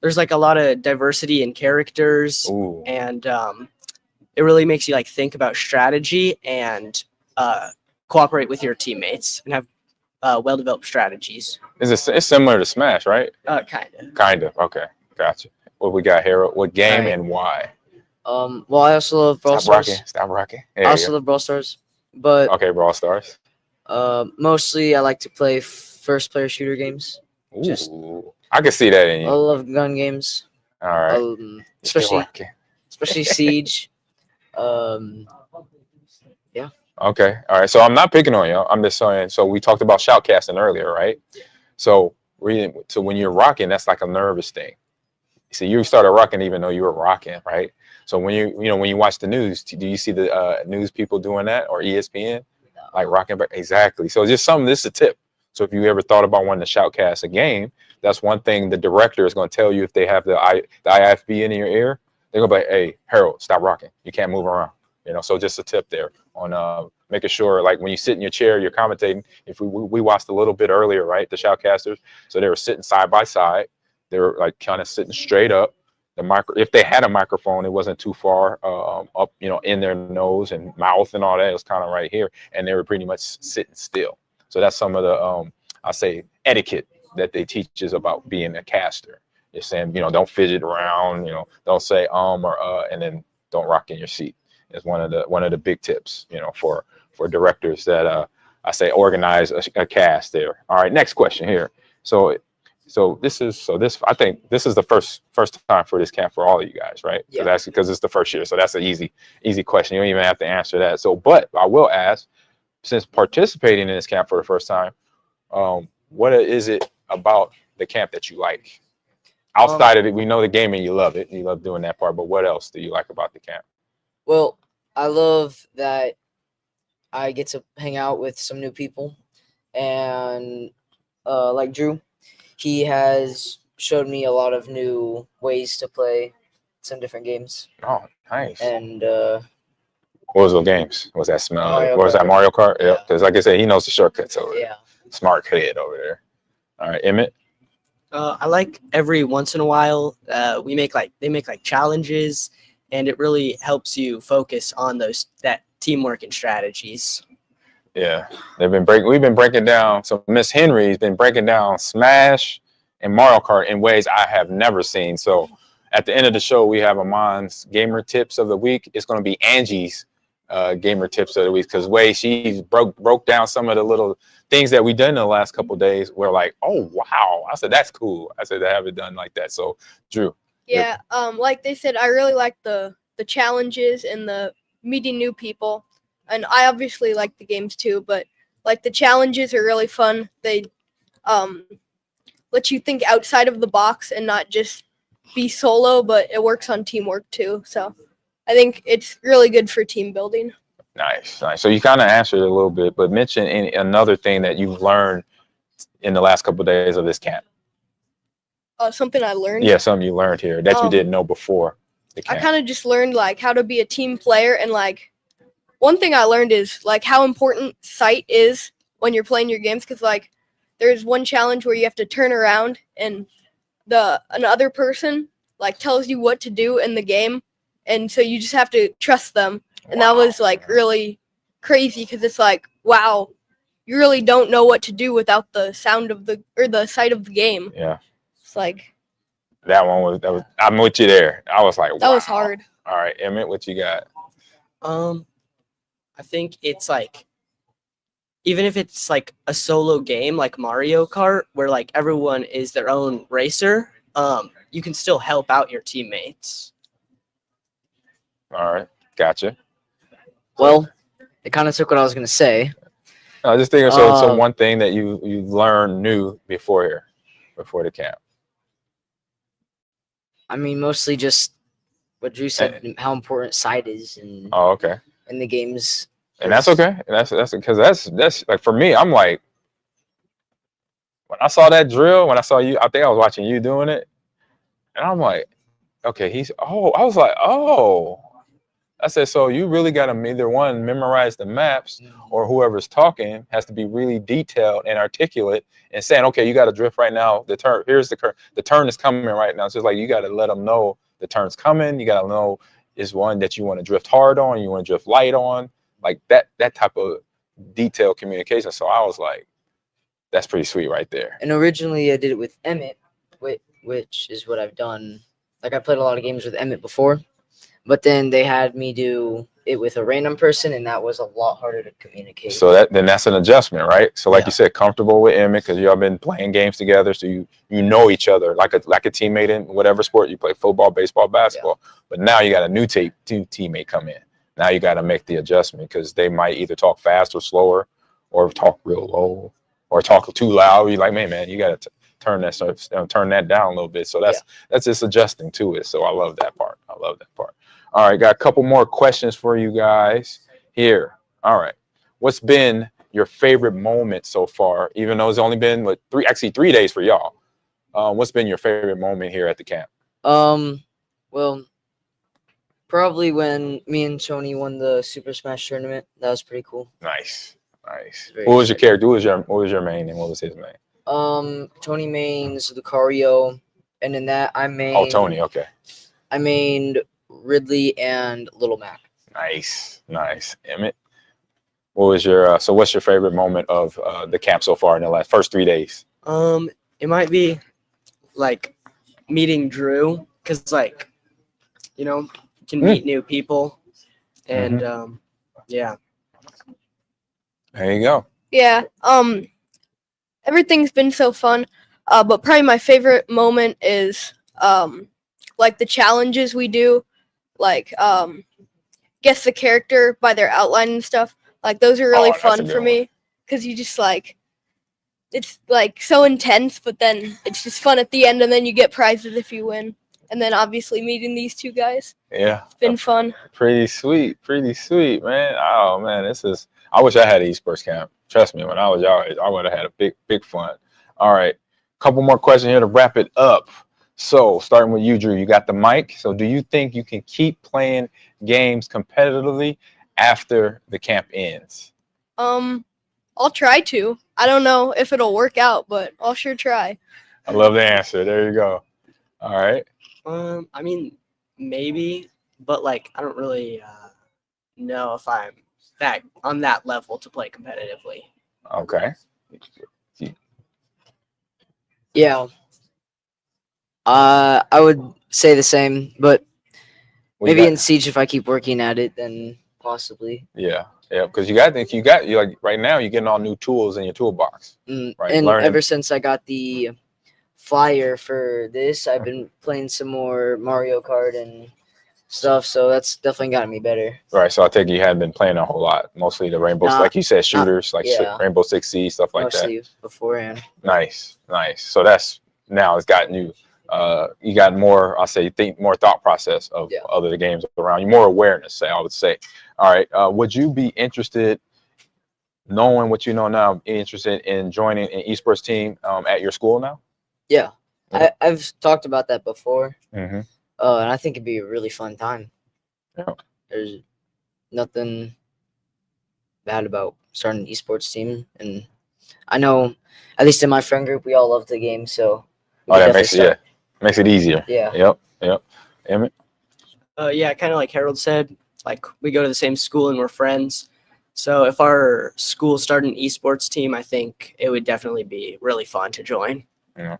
there's like a lot of diversity in characters. Ooh. And it really makes you like think about strategy and cooperate with your teammates and have well-developed strategies. It's similar to Smash, right? Kind of. Okay, gotcha. What we got, Harold? What game and why? Well, I also love Brawl Stars. Stop rocking. I also love Brawl Stars, but okay, Brawl Stars. Mostly I like to play first-player shooter games. Ooh, I can see that in you. I love gun games. All right. Especially Siege. Yeah. Okay. All right. So I'm not picking on you. I'm just saying. So we talked about shoutcasting earlier, right? So when you're rocking, that's like a nervous thing. So you started rocking even though you were rocking, right? So when when you watch the news, do you see the news people doing that or ESPN? Like rocking back, exactly. So just this is a tip. So if you ever thought about wanting to shoutcast a game, that's one thing the director is going to tell you if they have the IFB in your ear. They're gonna be like, "Hey, Harold, stop rocking. You can't move around." So just a tip there on making sure, like when you sit in your chair, you're commentating. If we watched a little bit earlier, right? The shoutcasters, so they were sitting side by side. They were like kind of sitting straight up. If they had a microphone, it wasn't too far up, in their nose and mouth and all that. It was kind of right here, and they were pretty much sitting still. So that's some of the I say etiquette that they teach us about being a caster. They're saying, don't fidget around, don't say or and then don't rock in your seat. Is one of the big tips, for directors that I say organize a cast there. All right, next question here. So I think this is the first time for this camp for all of you guys, right? Yeah. That's because it's the first year. So that's an easy question. You don't even have to answer that. So, but I will ask, since participating in this camp for the first time, what is it about the camp that you like? Outside of it, we know the game and you love it. You love doing that part. But what else do you like about the camp? Well, I love that I get to hang out with some new people, and like Drew, he has showed me a lot of new ways to play some different games. Oh, nice. And what was those games? Was that Mario what was that Kart. Mario Kart? Yeah. Yep. Because like I said, he knows the shortcuts over there. yeah, Smart kid over there. All right, Emmett. I like every once in a while they make like challenges, and it really helps you focus on that teamwork and strategies. Yeah, we've been breaking down. So Miss Henry's been breaking down Smash and Mario Kart in ways I have never seen. So at the end of the show, we have Ahman's gamer tips of the week. It's going to be Angee's gamer tips of the week because she broke down some of the little things that we done in the last couple of days. We're like, oh wow! I said that's cool. I said I haven't done like that. So Drew. Yeah, like they said, I really like the challenges and the meeting new people. And I obviously like the games too, but like the challenges are really fun. They let you think outside of the box and not just be solo, but it works on teamwork too. So I think it's really good for team building. Nice. So you kind of answered it a little bit, but mention another thing that you've learned in the last couple of days of this camp. Something I learned. Yeah, something you learned here that you didn't know before the camp. I kind of just learned like how to be a team player, and like one thing I learned is like how important sight is when you're playing your games, because like there's one challenge where you have to turn around and another person like tells you what to do in the game, and so you just have to trust them. And that was like really crazy because it's like, wow, you really don't know what to do without the sound of the sight of the game. Yeah. It's like that was I'm with you there. I was like, wow. That was hard. All right, Emmett, what you got? I think it's like, even if it's like a solo game like Mario Kart where like everyone is their own racer, you can still help out your teammates. All right, gotcha. well, it kind of took what I was gonna say. I just think so one thing that you learned new before the camp. I mean, mostly just what Drew said, how important sight is in okay. in the games. And that's okay. And that's because that's like for me, I'm like, when I saw that drill, when I saw you, I think I was watching you doing it, and I'm like, okay, I was like, oh. I said, so you really got to either one, memorize the maps, or whoever's talking has to be really detailed and articulate and saying, okay, you got to drift right now. The turn is coming right now. It's just like you got to let them know the turn's coming. You got to know is one that you want to drift hard on, you want to drift light on, like that type of detailed communication. So I was like, that's pretty sweet right there. And originally I did it with Emmett, which is what I've done. Like I played a lot of games with Emmett before. But then they had me do it with a random person, and that was a lot harder to communicate. So that's an adjustment, right? So like you said, comfortable with Emmett because y'all been playing games together, so you know each other like a teammate in whatever sport you play, football, baseball, basketball. Yeah. But now you got a new teammate come in. Now you got to make the adjustment because they might either talk fast or slower, or talk real low, or talk too loud. You're like, man, you got to turn that down a little bit. So that's just adjusting to it. So I love that part. All right, got a couple more questions for you guys here. All right, what's been your favorite moment so far? Even though it's only been 3 days for y'all. What's been your favorite moment here at the camp? Well, probably when me and Tony won the Super Smash tournament. That was pretty cool. Nice. What was your character? What was your main and what was his main? Tony mains Lucario, and in that I mained. Oh, Tony. Okay. I mained Ridley and Little Mac. Nice. Emmett, what's your favorite moment of the camp so far in the first 3 days? It might be like meeting Drew, because like, you can meet new people, and yeah. There you go. Yeah. Everything's been so fun, but probably my favorite moment is like the challenges we do. Like guess the character by their outline and stuff. Like those are really fun for me because you just like it's like so intense, but then it's just fun at the end, and then you get prizes if you win. And then obviously meeting these two guys. Yeah. It's been fun. Pretty sweet, man. Oh man, I wish I had an esports camp. Trust me, when I was y'all age, I would have had a big fun. All right. Couple more questions here to wrap it up. So starting with you, Drew, you got the mic. So do you think you can keep playing games competitively after the camp ends? I'll try to. I don't know if it'll work out, but I'll sure try. I love the answer. There you go. All right. I mean, maybe, but like I don't really know if I'm on that level to play competitively. Okay. Yeah. I would say the same, but maybe in Siege, if I keep working at it, then possibly. Yeah, because you like right now you're getting all new tools in your toolbox. Right. And ever since I got the flyer for this, I've been playing some more Mario Kart and stuff, so that's definitely gotten me better. Right. So I take it you haven't been playing a whole lot, mostly the Rainbow, like you said, shooters, Rainbow Six Siege, stuff like mostly that. Beforehand. Nice. So that's now it's gotten you. You got more, I'll say, more thought process of other games around you, more awareness, I would say. All right. Would you be interested, knowing what you know now, interested in joining an esports team at your school now? Yeah. I've talked about that before. Mm-hmm. And I think it'd be a really fun time. Yeah. There's nothing bad about starting an esports team. And I know, at least in my friend group, we all love the game, so. That makes it easier. Yeah. Yep. Emmett? Yeah, kind of like Harold said, like we go to the same school and we're friends. So if our school started an esports team, I think it would definitely be really fun to join. Yeah.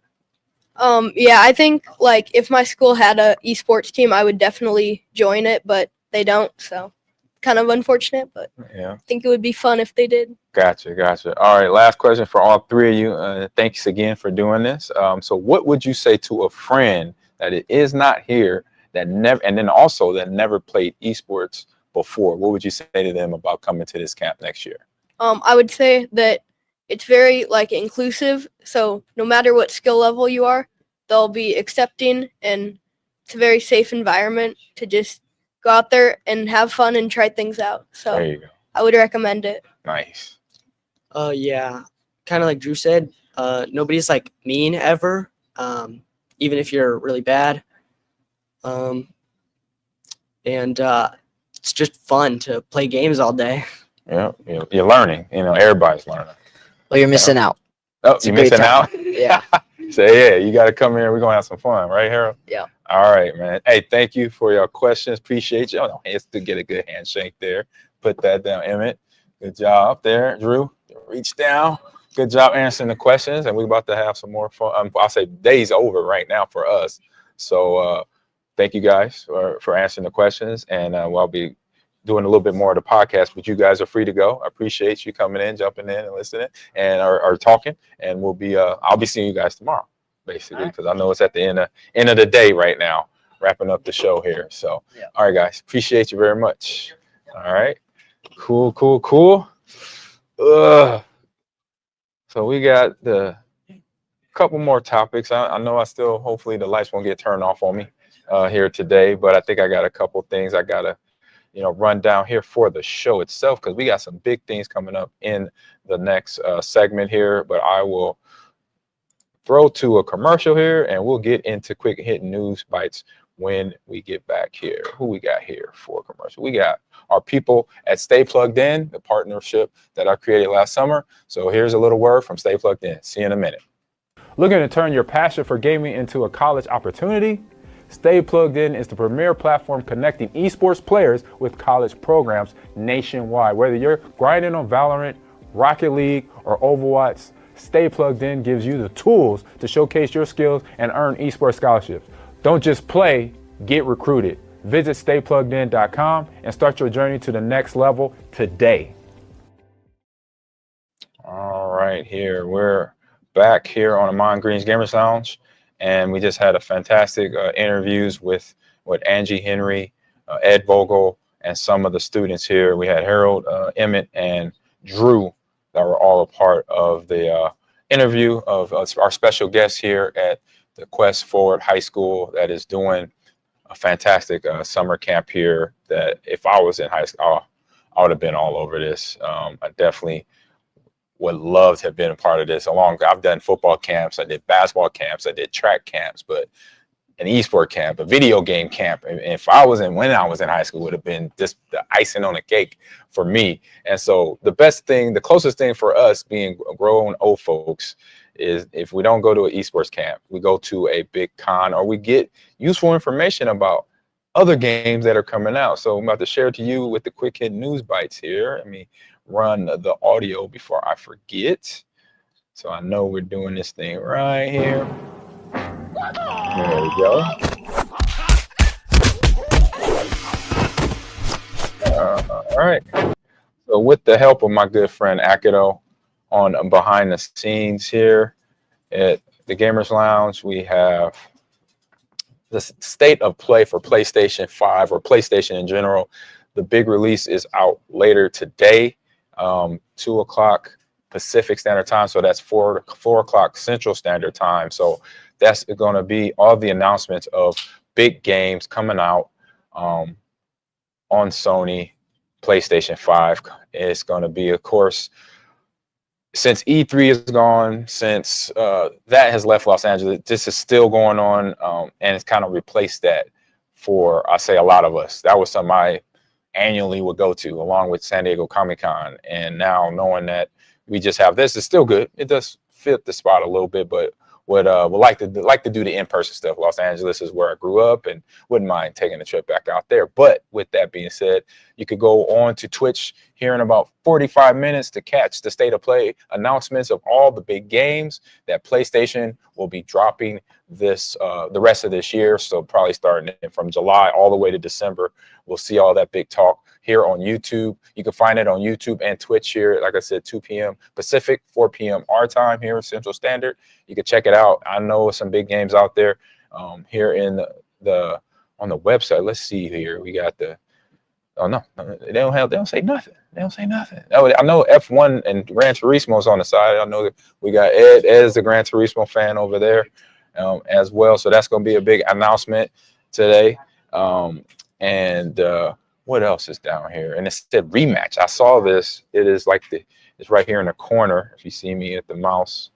Yeah, I think like if my school had a esports team, I would definitely join it, but they don't, so kind of unfortunate, but I think it would be fun if they did. Gotcha. All right, last question for all three of you. Thanks again for doing this. So what would you say to a friend that is not here, that never played esports before? What would you say to them about coming to this camp next year? I would say that it's very like inclusive, so no matter what skill level you are, they'll be accepting, and it's a very safe environment to just go out there and have fun and try things out. So there you go. I would recommend it. Nice. Yeah, kind of like Drew said, nobody's like mean ever, even if you're really bad. And it's just fun to play games all day. Yeah, you're learning. Everybody's learning. Well, you're missing out. Oh, you're missing out? Yeah. So you got to come here. We're going to have some fun, right, Harold? Yeah. All right, man. Hey, thank you for your questions. Appreciate you. Oh, it's to get a good handshake there. Put that down, Emmett. Good job there, Drew. Reach down. Good job answering the questions, and we're about to have some more fun. I'll say day's over right now for us. So thank you guys for answering the questions, and I'll be doing a little bit more of the podcast, but you guys are free to go. I appreciate you coming in, jumping in, and listening, and are talking. And we'll be I'll be seeing you guys tomorrow, basically, because I know it's at the end of the day right now, wrapping up the show here. So, all right, guys, appreciate you very much. All right, cool. So we got the couple more topics. I know hopefully the lights won't get turned off on me here today, but I think I got a couple things I gotta run down here for the show itself, because we got some big things coming up in the next segment here. But I will throw to a commercial here, and we'll get into quick hit news bites when we get back here. Who we got here for a commercial? We got our people at Stay Plugged In, the partnership that I created last summer. So here's a little word from Stay Plugged In. See you in a minute. Looking to turn your passion for gaming into a college opportunity? Stay Plugged In is the premier platform connecting esports players with college programs nationwide. Whether you're grinding on VALORANT, Rocket League, or Overwatch, Stay Plugged In gives you the tools to showcase your skills and earn esports scholarships. Don't just play, get recruited. Visit staypluggedin.com and start your journey to the next level today. All right, we're back here on Ahman Green's Gamers Lounge, and we just had a fantastic interviews with Angee Henry, Ed Vogel, and some of the students here. We had Harold, Emmett, and Drew that were all a part of the interview of our special guest here at the Quest Forward High School that is doing a fantastic summer camp here. That if I was in high school, I would have been all over this. I definitely would love to have been a part of this. I've done football camps, I did basketball camps, I did track camps, but an esport camp, a video game camp. And if I was when I was in high school, would have been just the icing on the cake for me. And so the closest thing for us being grown old folks is if we don't go to an esports camp, we go to a big con or we get useful information about other games that are coming out. So I'm about to share to you with the quick hit news bites here. Let me run the audio before I forget. So I know we're doing this thing right here. There we go. All right. So with the help of my good friend Akido on behind the scenes here at the Gamers Lounge, we have the state of play for PlayStation 5 or PlayStation in general. The big release is out later today, 2 o'clock Pacific Standard Time. So that's 4 o'clock Central Standard Time. So that's going to be all the announcements of big games coming out on Sony PlayStation 5. It's going to be, of course, since E3 is gone, since that has left Los Angeles, this is still going on, and it's kind of replaced that for, I say, a lot of us. That was something I annually would go to, along with San Diego Comic-Con. And now knowing that we just have this, is still good. It does fit the spot a little bit, but would like to do the in-person stuff. Los Angeles is where I grew up and wouldn't mind taking a trip back out there. But with that being said, you could go on to Twitch here in about 45 minutes to catch the state of play announcements of all the big games that PlayStation will be dropping this the rest of this year. So probably starting from July all the way to December, we'll see all that big talk here on YouTube. You can find it on YouTube and Twitch here, like I said, 2 p.m. Pacific, 4 p.m. our time here in Central Standard. You can check it out. I know some big games out there here in on the website. Let's see here. We got the they don't say nothing. They don't say nothing. I know F1 and Gran Turismo's on the side. I know that we got Ed is the Gran Turismo fan over there as well. So that's going to be a big announcement today. What else is down here? And it said rematch. I saw this. It is like it's right here in the corner. If you see me at the mouse,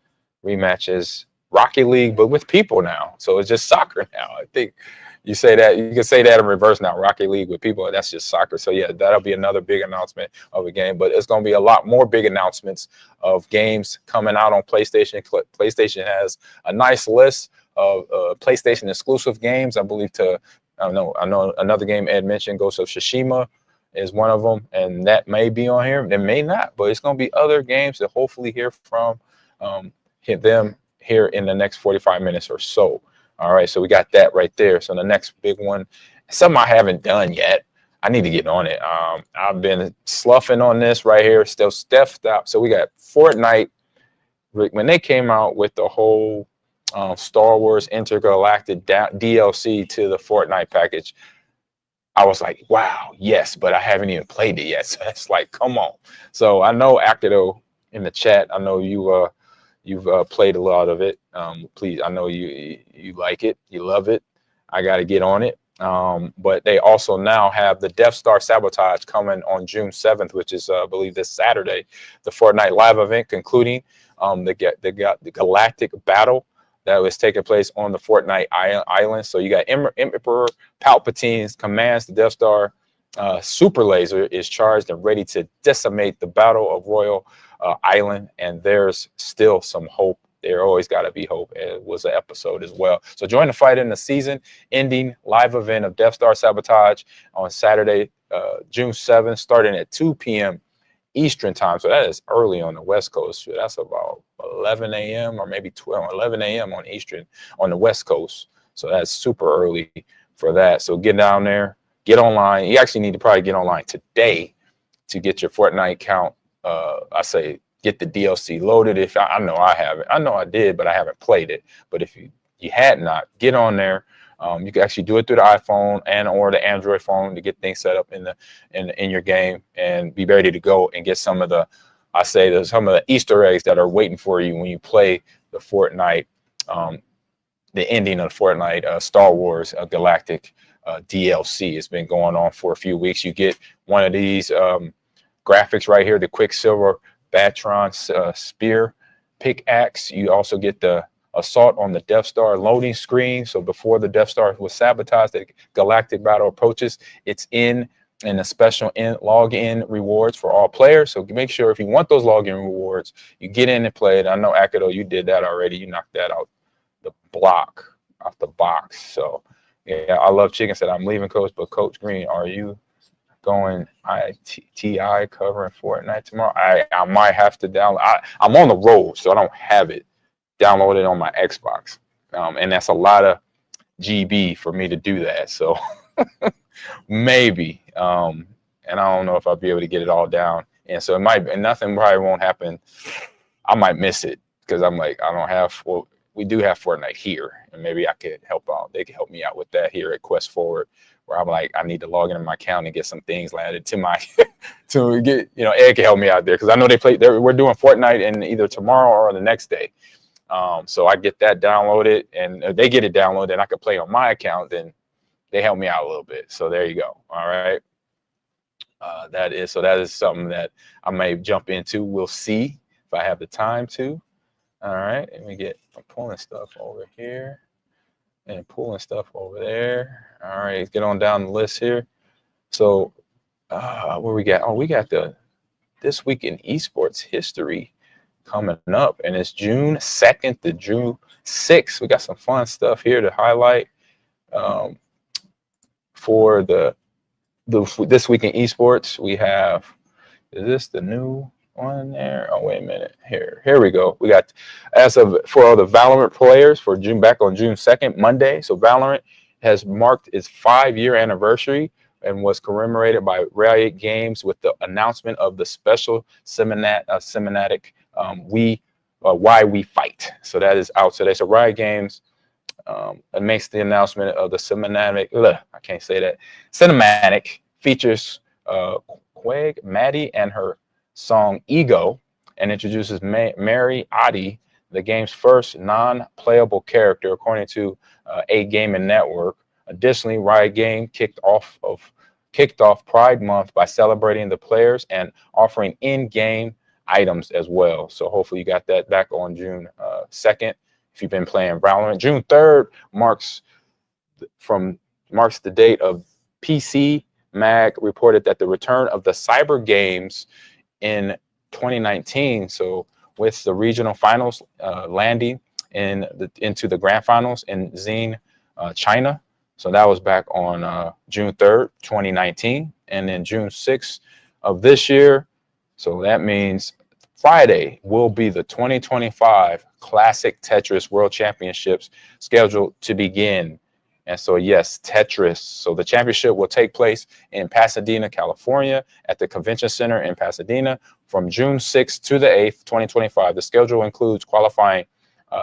rematch is Rocket League, but with people now. So it's just soccer now. I think you say that, you can say that in reverse now. Rocket League with people, that's just soccer. So yeah, that'll be another big announcement of a game. But it's going to be a lot more big announcements of games coming out on PlayStation. PlayStation has a nice list of PlayStation exclusive games. I believe I know another game Ed mentioned, Ghost of Tsushima is one of them, and that may be on here. It may not, but it's going to be other games that hopefully hear from them here in the next 45 minutes or so. All right, so we got that right there. So the next big one, something I haven't done yet. I need to get on it. I've been sloughing on this right here. Still stop. So we got Fortnite. When they came out with the whole Star Wars Intergalactic DLC to the Fortnite package, I was like, wow, yes, but I haven't even played it yet. So it's like, come on. So I know Akido in the chat, I know you've played a lot of it. Please, I know you like it, you love it. I got to get on it. But they also now have the Star Sabotage coming on June 7th, which is, I believe, this Saturday, the Fortnite live event concluding the Galactic Battle that was taking place on the Fortnite island. So you got Emperor Palpatine commands the Death Star. Super Laser is charged and ready to decimate the Battle of Royal Island. And there's still some hope. There always got to be hope. It was an episode as well. So join the fight in the season-ending live event of Death Star Sabotage on Saturday, June 7th, starting at 2 p.m. Eastern time. So that is early on the West Coast. That's about 11 a.m. or maybe 11 a.m. on Eastern on the West Coast. So that's super early for that. So get down there, get online. You actually need to probably get online today to get your Fortnite account. I say get the DLC loaded. If I know I haven't. I know I did, but I haven't played it. But if you had not, get on there. You can actually do it through the iPhone and or the Android phone to get things set up in your game and be ready to go and get some of the I say there's some of the Easter eggs that are waiting for you when you play the Fortnite, the ending of Fortnite, Star Wars Galactic DLC. It's been going on for a few weeks. You get one of these graphics right here, the Quicksilver Batron spear pickaxe. You also get the assault on the Death Star loading screen. So before the Death Star was sabotaged, the Galactic Battle approaches. It's in a special login rewards for all players. So make sure if you want those login rewards, you get in and play it. I know Akido, you did that already. You knocked that out the block, off the box. So yeah, I love Chicken said, I'm leaving Coach, but Coach Green, are you going ITI covering Fortnite tomorrow? I might have to download. I'm on the road, so I don't have it downloaded on my Xbox. And that's a lot of GB for me to do that. So maybe. And I don't know if I'll be able to get it all down. And so it might, and nothing probably won't happen. I might miss it because I'm like, I don't have, well, we do have Fortnite here, and maybe I could help out. They could help me out with that here at Quest Forward, where I'm like, I need to log into my account and get some things landed to my, to get, you know, Ed can help me out there. Cause I know we're doing Fortnite in either tomorrow or the next day. So I get that downloaded, and if they get it downloaded and I can play on my account, then they help me out a little bit. So there you go. All right. That is something that I may jump into. We'll see if I have the time to. All right. I'm pulling stuff over here and pulling stuff over there. All right. Let's get on down the list here. So where we got? Oh, we got this week in esports history coming up, and it's June 2nd to June 6th. We got some fun stuff here to highlight for this week in esports. We have, is this the new one there? Oh, wait a minute. Here we go. We got, for the VALORANT players for back on June 2nd, Monday. So VALORANT has marked its 5-year anniversary and was commemorated by Riot Games with the announcement of the special cinematic Why We Fight. So that is out today. So Riot Games it makes the announcement of the cinematic features Quag Maddie and her song Ego, and introduces Mary Adi, the game's first non-playable character, according to A Gaming Network. Additionally, Riot Game kicked off Pride Month by celebrating the players and offering in-game items as well. So hopefully you got that back on June 2nd. If you've been playing VALORANT, June 3rd marks the date of PC Mag reported that the return of the Cyber Games in 2019. So with the regional finals landing into the grand finals in Xine, China. So that was back on June 3rd, 2019. And then June 6th of this year. So that means Friday will be the 2025 Classic Tetris World Championships scheduled to begin. And so, yes, Tetris. So the championship will take place in Pasadena, California, at the Convention Center in Pasadena from June 6th to the 8th, 2025. The schedule includes qualifying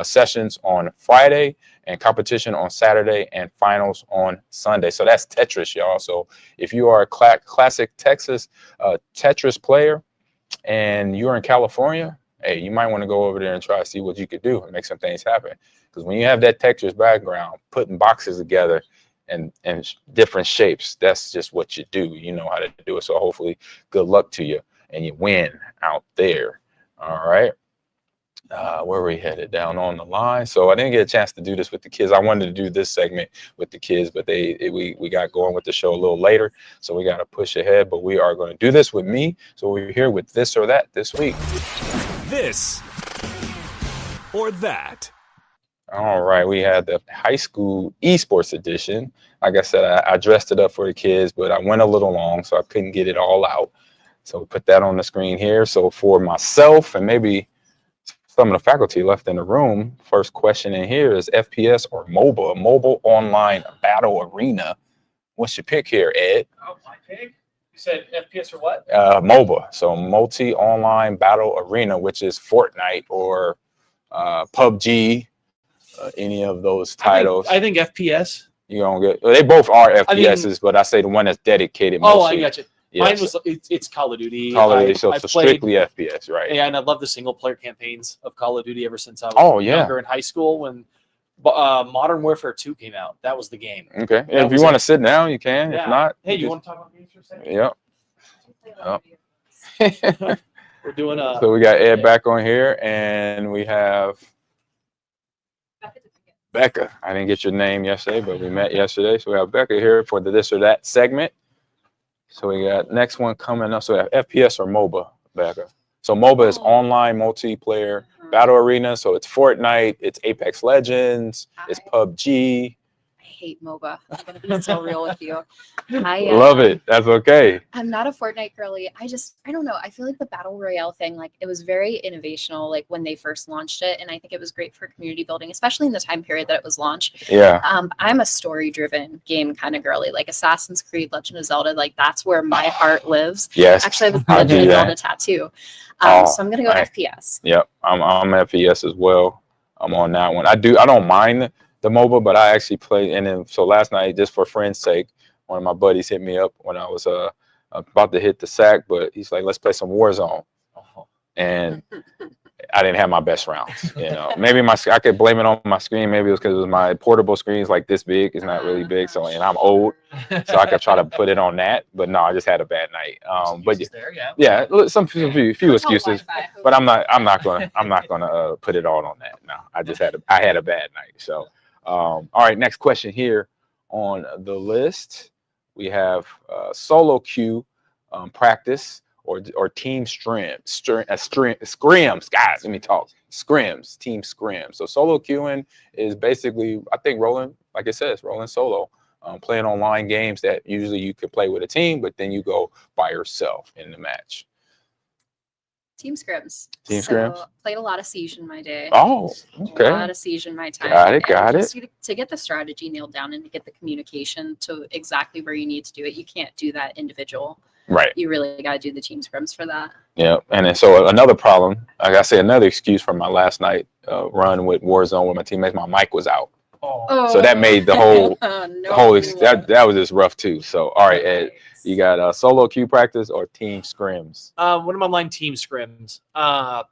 sessions on Friday and competition on Saturday and finals on Sunday. So that's Tetris, y'all. So if you are a classic Texas Tetris player and you're in California, hey, you might want to go over there and try to see what you could do and make some things happen. Because when you have that Tetris background, putting boxes together and different shapes, that's just what you do. You know how to do it. So hopefully good luck to you and you win out there. All right. Where are we headed? Down on the line. So I didn't get a chance to do this with the kids. I wanted to do this segment with the kids, but we got going with the show a little later. So we got to push ahead, but we are going to do this with me. So we're here with this or that this week. This or that. All right, we had the high school esports edition. Like I said, I dressed it up for the kids, but I went a little long, so I couldn't get it all out. So we put that on the screen here. So for myself and maybe some of the faculty left in the room, first question in here is FPS or MOBA, Mobile Online Battle Arena. What's your pick here, Ed? Oh, my pick? You said FPS or what? MOBA, so Multi Online Battle Arena, which is Fortnite or PUBG. Any of those titles. I think FPS. You don't get. Well, they both are FPSs, but I say the one that's dedicated. Oh, I got you. Mine was it's Call of Duty. Call of Duty, so I it's played, strictly FPS, right? Yeah, and I love the single player campaigns of Call of Duty ever since I was younger in high school when Modern Warfare 2 came out. That was the game. Okay. And if you want to sit down, you can. Yeah. If not, hey, you want to talk about games for a second? Yep. We're doing So we got Ed back on here, and we have Becca. I didn't get your name yesterday, but we met yesterday. So we have Becca here for the This or That segment. So we got next one coming up. So we have FPS or MOBA, Becca. So MOBA is online multiplayer battle arena. So it's Fortnite, it's Apex Legends, it's PUBG. I hate MOBA. I'm gonna be so real with you. I love it. That's okay. I'm not a Fortnite girly. I don't know. I feel like the battle royale thing, like it was very innovational, like when they first launched it, and I think it was great for community building, especially in the time period that it was launched. Yeah. I'm a story-driven game kind of girly, like Assassin's Creed, Legend of Zelda. Like that's where my heart lives. Yes. Actually, I have a Legend of Zelda tattoo. So I'm gonna go FPS. Yep. I'm FPS as well. I'm on that one. I don't mind the MOBA, but I actually play. And then so last night, just for friends' sake, one of my buddies hit me up when I was about to hit the sack, but he's like, let's play some Warzone. And I didn't have my best rounds. You know, maybe I could blame it on my screen. Maybe it was because it was my portable screen's like this big. It's not really big. So, and I'm old, so I could try to put it on that. But no, I just had a bad night. But yeah, some few excuses. But I'm not gonna put it all on that. No, I had a bad night. So, all right, next question here on the list. We have solo queue practice or team scrims. Guys, let me talk. Scrims, team scrims. So solo queuing is basically, I think, rolling, like it says, rolling solo, playing online games that usually you could play with a team, but then you go by yourself in the match. Team scrims. Scrims. Played a lot of Siege in my day. Oh, okay. A lot of Siege in my time. Got it. To get the strategy nailed down and to get the communication to exactly where you need to do it, you can't do that individual. Right. You really got to do the team scrims for that. Yeah. And then so another problem, like I say, another excuse from my last night run with Warzone with my teammates, my mic was out. Oh. So that made the whole, no. that was just rough too. So, all right, Ed, you got solo queue practice or team scrims? One of my online team scrims. I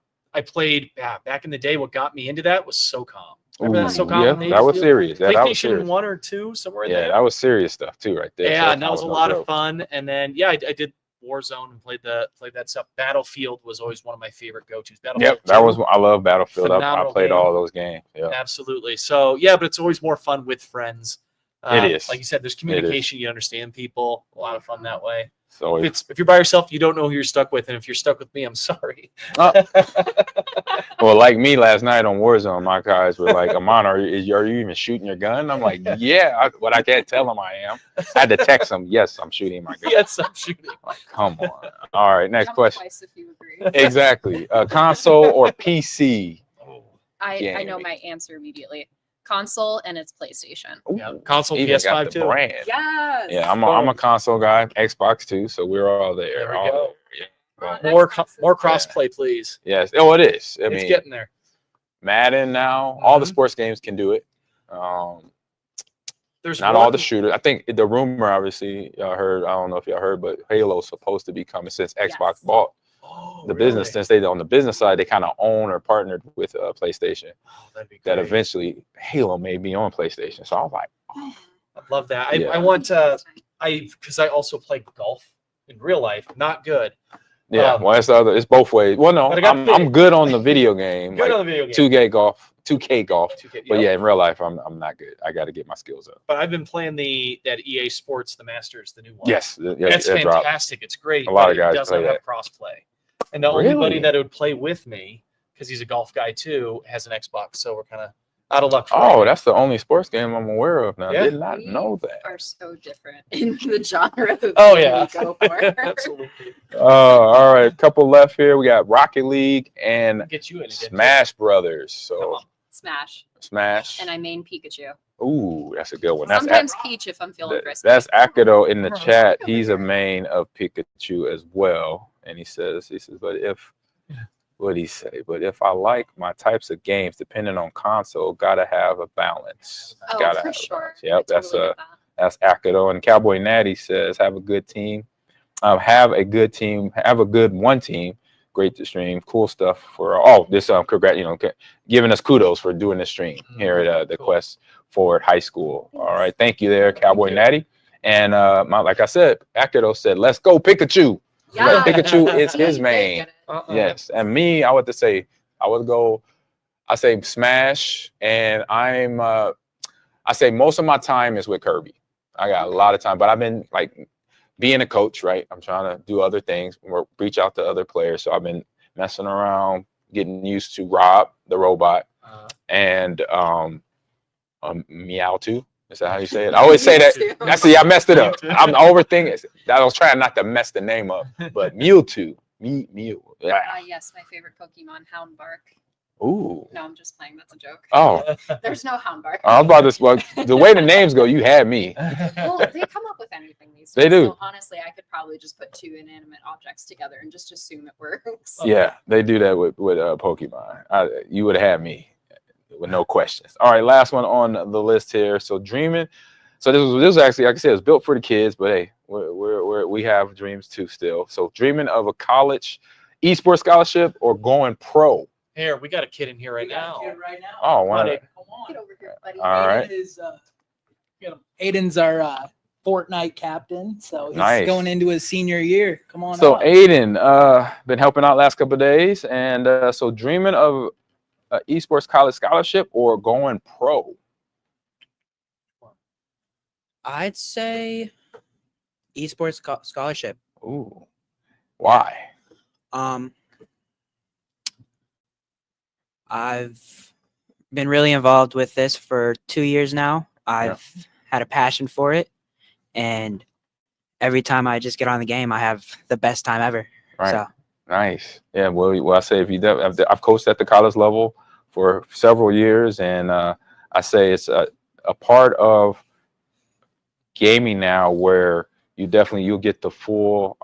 played back in the day. What got me into that was SOCOM. Remember that SOCOM? Yeah, that was serious. That was PlayStation 1 or 2, somewhere in there. Yeah, that was serious stuff too, right there. Yeah, so and that was a lot of fun. And then, yeah, I did Warzone and played that stuff. Battlefield was always one of my favorite go-tos. Battlefield. Yep, I love Battlefield. I played all those games. Yeah, absolutely. So yeah, but it's always more fun with friends. It is. Like you said, there's communication. You understand people. A lot of fun that way. So if you're by yourself, you don't know who you're stuck with, and if you're stuck with me, I'm sorry. Well, like me last night on Warzone, my guys were like, "Ahman, are you even shooting your gun?" I'm like, "Yeah," but I can't tell them I am. I had to text them, "Yes, I'm shooting my gun." Yes, I'm shooting. Like, come on. All right, next question. Twice if you agree. Exactly. Console or PC? I know my answer immediately. Console and it's PlayStation. Yeah, console, Even PS5 got the too. brand. Yes. Yeah, I'm a console guy, Xbox too, so we're all there. There we go. Yeah. More cross-play, please. Yes. Oh, it is. I It's mean, getting there. Madden now, all the sports games can do it. There's not all the shooters. I think the rumor, obviously, y'all heard. I don't know if y'all heard, but Halo's supposed to be coming since Xbox bought the business. Since they on the business side, they kind of own or partnered with PlayStation. Oh, that'd be great. That eventually Halo may be on PlayStation. So I was like, I love that. Yeah. I want because I also play golf in real life. Not good. yeah. Well, it's the other. It's both ways. Well, no, But I'm good on the video game. Good like on the video game. 2K golf. 2K golf. 2K, But yep. yeah, in real life, I'm not good. I got to get my skills up. But I've been playing that EA Sports, the Masters, the new one. Yes, That's it dropped. fantastic. It's great. A lot but of guys it doesn't play have that. cross play. And the only buddy Really? that would play with me, because he's a golf guy too, has an Xbox. So we're kind of out of luck. Oh, that's the only sports game I'm aware of now. Yeah. Did not know that. Are so different in the genre of Oh, game yeah. we go for. Absolutely. All right, couple left here. We got Rocket League and Get you in again. Smash Brothers. So Smash. And Smash. I main Pikachu. Ooh, that's a good one. That's Sometimes Peach if I'm feeling crispy. that's Akido in the chat. He's a main of Pikachu as well, and he says, but if what'd he say? But if I like my types of games, depending on console, gotta have a balance. Oh, Gotta for have a sure. balance. Yep, that's Akido. And Cowboy Natty says, have a good team have a good team, have a good one team. Great to stream, cool stuff for all this. Congrats, giving us kudos for doing this stream here at the Quest Forward High School. All right, thank you there, Cowboy Natty. And like I said, Akido said, "Let's go Pikachu." Yeah. Pikachu is his main. Yes, and me, I would say Smash, and I say most of my time is with Kirby. I got a lot of time, but I've been like being a coach, right? I'm trying to do other things, reach out to other players. So I've been messing around, getting used to Rob, the robot, and Meowth. Is that how you say it? I always say that. I messed it up. I'm overthinking. I was trying not to mess the name up, but Mewtwo. Mew. Yes, my favorite Pokemon, Houndbark. Ooh. No, I'm just playing. That's a joke. Oh. There's no Houndbark. I was about to. Well, the way the names go, you had me. Well, they come up with anything these days. They do. So honestly, I could probably just put two inanimate objects together and just assume it works. Yeah, they do that with Pokemon. You would have had me with no questions. All right, last one on the list here. So dreaming. So this was actually, like I said, it's built for the kids, but hey, we have dreams too still. So dreaming of a college esports scholarship or going pro. Here, we got a kid in here right now. Oh, one. Come on. Get over here, buddy. All right. Aiden's our Fortnite captain, so he's Nice. going into his senior year. Come on. So up. Aiden, been helping out last couple of days, and so dreaming of an esports college scholarship or going pro. I'd say esports scholarship. Ooh, why? I've been really involved with this for 2 years now. I've had a passion for it, and every time I just get on the game, I have the best time ever. Right. So. Nice. Yeah. Well, I say I've coached at the college level for several years, and I say it's a part of gaming now where you'll get the full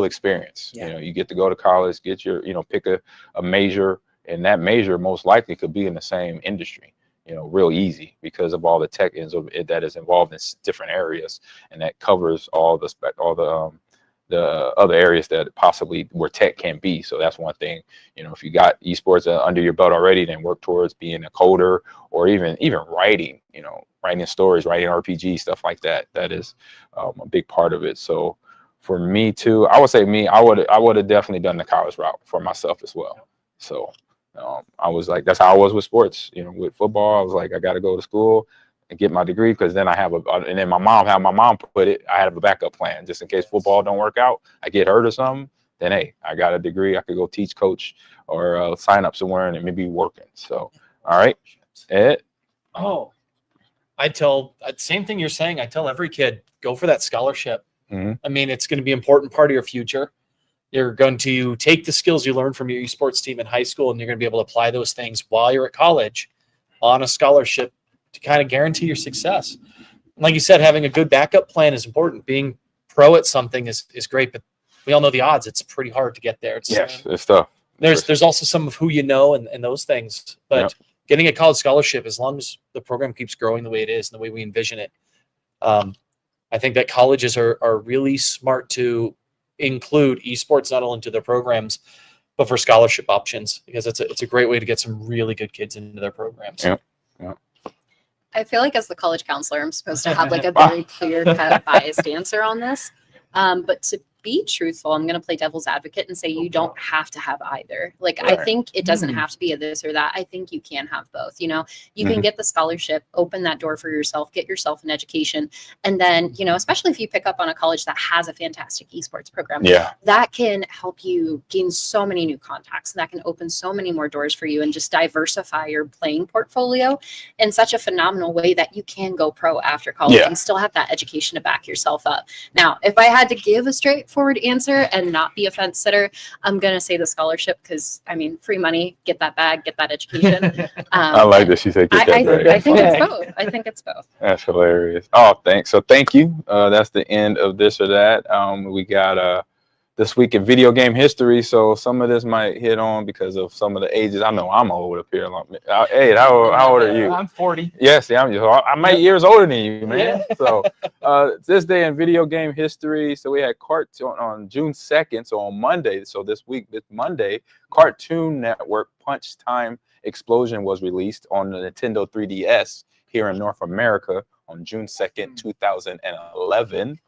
experience. Yeah. You get to go to college, get your, pick a major, and that major most likely could be in the same industry, real easy because of all the tech that is involved in different areas, and that covers all the other areas that possibly where tech can be. So that's one thing, if you got esports under your belt already, then work towards being a coder or even writing, writing stories, writing RPG, stuff like that. That is a big part of it. So for me too, I would say I would have definitely done the college route for myself as well. So I was like, that's how I was with sports, with football. I was like, I got to go to school and get my degree because then and then my mom put it, I have a backup plan just in case football don't work out, I get hurt or something, then hey, I got a degree, I could go teach, coach, or sign up somewhere and maybe working. So, all right, Ed. Oh, I tell same thing you're saying. I tell every kid, go for that scholarship. Mm-hmm. I mean, it's going to be an important part of your future. You're going to take the skills you learned from your esports team in high school, and you're going to be able to apply those things while you're at college on a scholarship to kind of guarantee your success. Like you said, having a good backup plan is important. Being pro at something is great, but we all know the odds. It's pretty hard to get there. It's tough. There's also some of who you know and those things, but getting a college scholarship, as long as the program keeps growing the way it is and the way we envision it, I think that colleges are really smart to include esports not only into their programs, but for scholarship options, because it's a great way to get some really good kids into their programs. Yeah. I feel like as the college counselor, I'm supposed to have like a very clear-cut biased answer on this. But to be truthful, I'm going to play devil's advocate and say you don't have to have either. Like, I think it doesn't have to be a this or that. I think you can have both. You can get the scholarship, open that door for yourself, get yourself an education. And then, especially if you pick up on a college that has a fantastic esports program, that can help you gain so many new contacts, and that can open so many more doors for you and just diversify your playing portfolio in such a phenomenal way that you can go pro after college and still have that education to back yourself up. Now, if I had to give a straightforward answer and not be a fence sitter, I'm going to say the scholarship because, free money, get that bag, get that education. I like that she said get that bag. I think it's both. I think it's both. That's hilarious. Oh, thanks. So thank you. That's the end of this or that. We got this week in video game history. So some of this might hit on because of some of the ages. I know I'm old up here. Hey, how old are you? I'm 40. Yes, yeah, I'm 8 years older than you, man. So this day in video game history. So we had cartoon on June 2nd. So on Monday. So this Monday, Cartoon Network Punch Time Explosion was released on the Nintendo 3DS here in North America on June 2nd, 2011.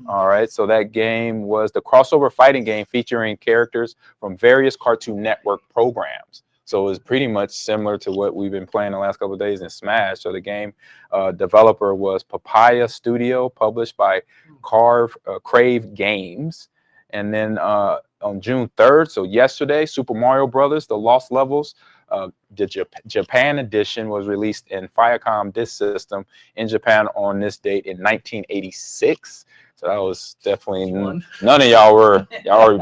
All right, so that game was the crossover fighting game featuring characters from various Cartoon Network programs. So it was pretty much similar to what we've been playing the last couple of days in Smash. So the game developer was Papaya Studio, published by Crave Games. And then on June 3rd, so yesterday, Super Mario Brothers, The Lost Levels, the Japan edition was released in Famicom Disk System in Japan on this date in 1986. So that was definitely none of y'all were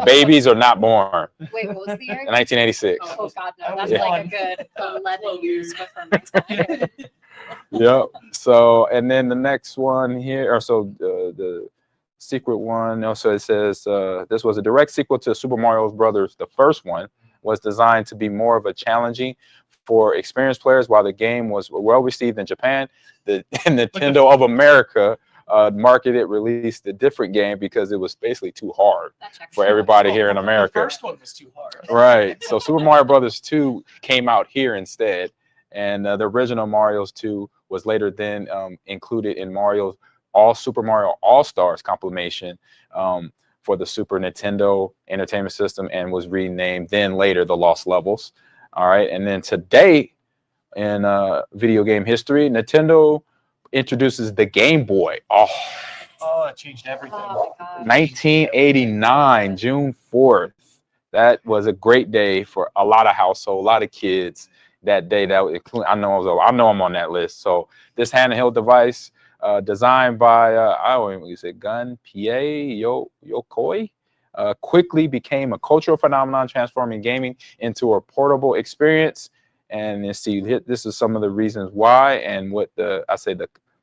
babies or not born. Wait, what was the year? 1986. Oh God, no, that's like a good 11 years before my time. Yep. So and then the next one here, or so the secret one. Also, it says this was a direct sequel to Super Mario Brothers. The first one was designed to be more of a challenging for experienced players. While the game was well received in Japan, the Nintendo of America released a different game because it was basically too hard for everybody here in America. The first one was too hard. Right. So Super Mario Brothers 2 came out here instead, and the original Mario's 2 was later then included in Super Mario All-Stars compilation for the Super Nintendo Entertainment System, and was renamed then later The Lost Levels. All right, and then today in video game history, Nintendo introduces the Game Boy. Oh, it changed everything. 1989, June 4th. That was a great day for a lot of households, a lot of kids that day. I know I'm on that list. So this handheld device, designed by I don't even say Gunpei Yokoi, quickly became a cultural phenomenon, transforming gaming into a portable experience. And you see, this is some of the reasons why, and what the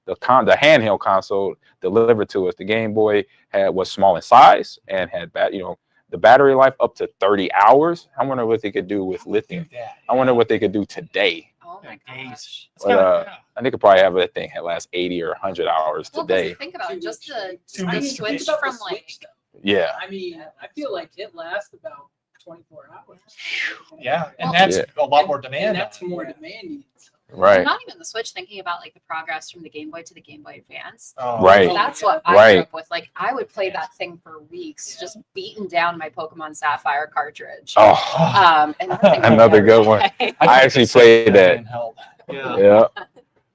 handheld console delivered to us. The Game Boy was small in size and had the battery life up to 30 hours. I wonder what they could do with lithium. I wonder what they could do today. Oh my gosh. But I think it could probably have that thing that lasts 80 or 100 hours today. Think about it, just the switch from like. Yeah. I mean, I feel like it lasts about 24 hours. Yeah, and that's a lot more demand. And that's more demanding. Right. And not even the Switch, thinking about like the progress from the Game Boy to the Game Boy Advance. Oh. Right. That's what I grew up with. Like I would play that thing for weeks, just beating down my Pokemon Sapphire cartridge. Oh. And another good one. I actually played that. Yeah.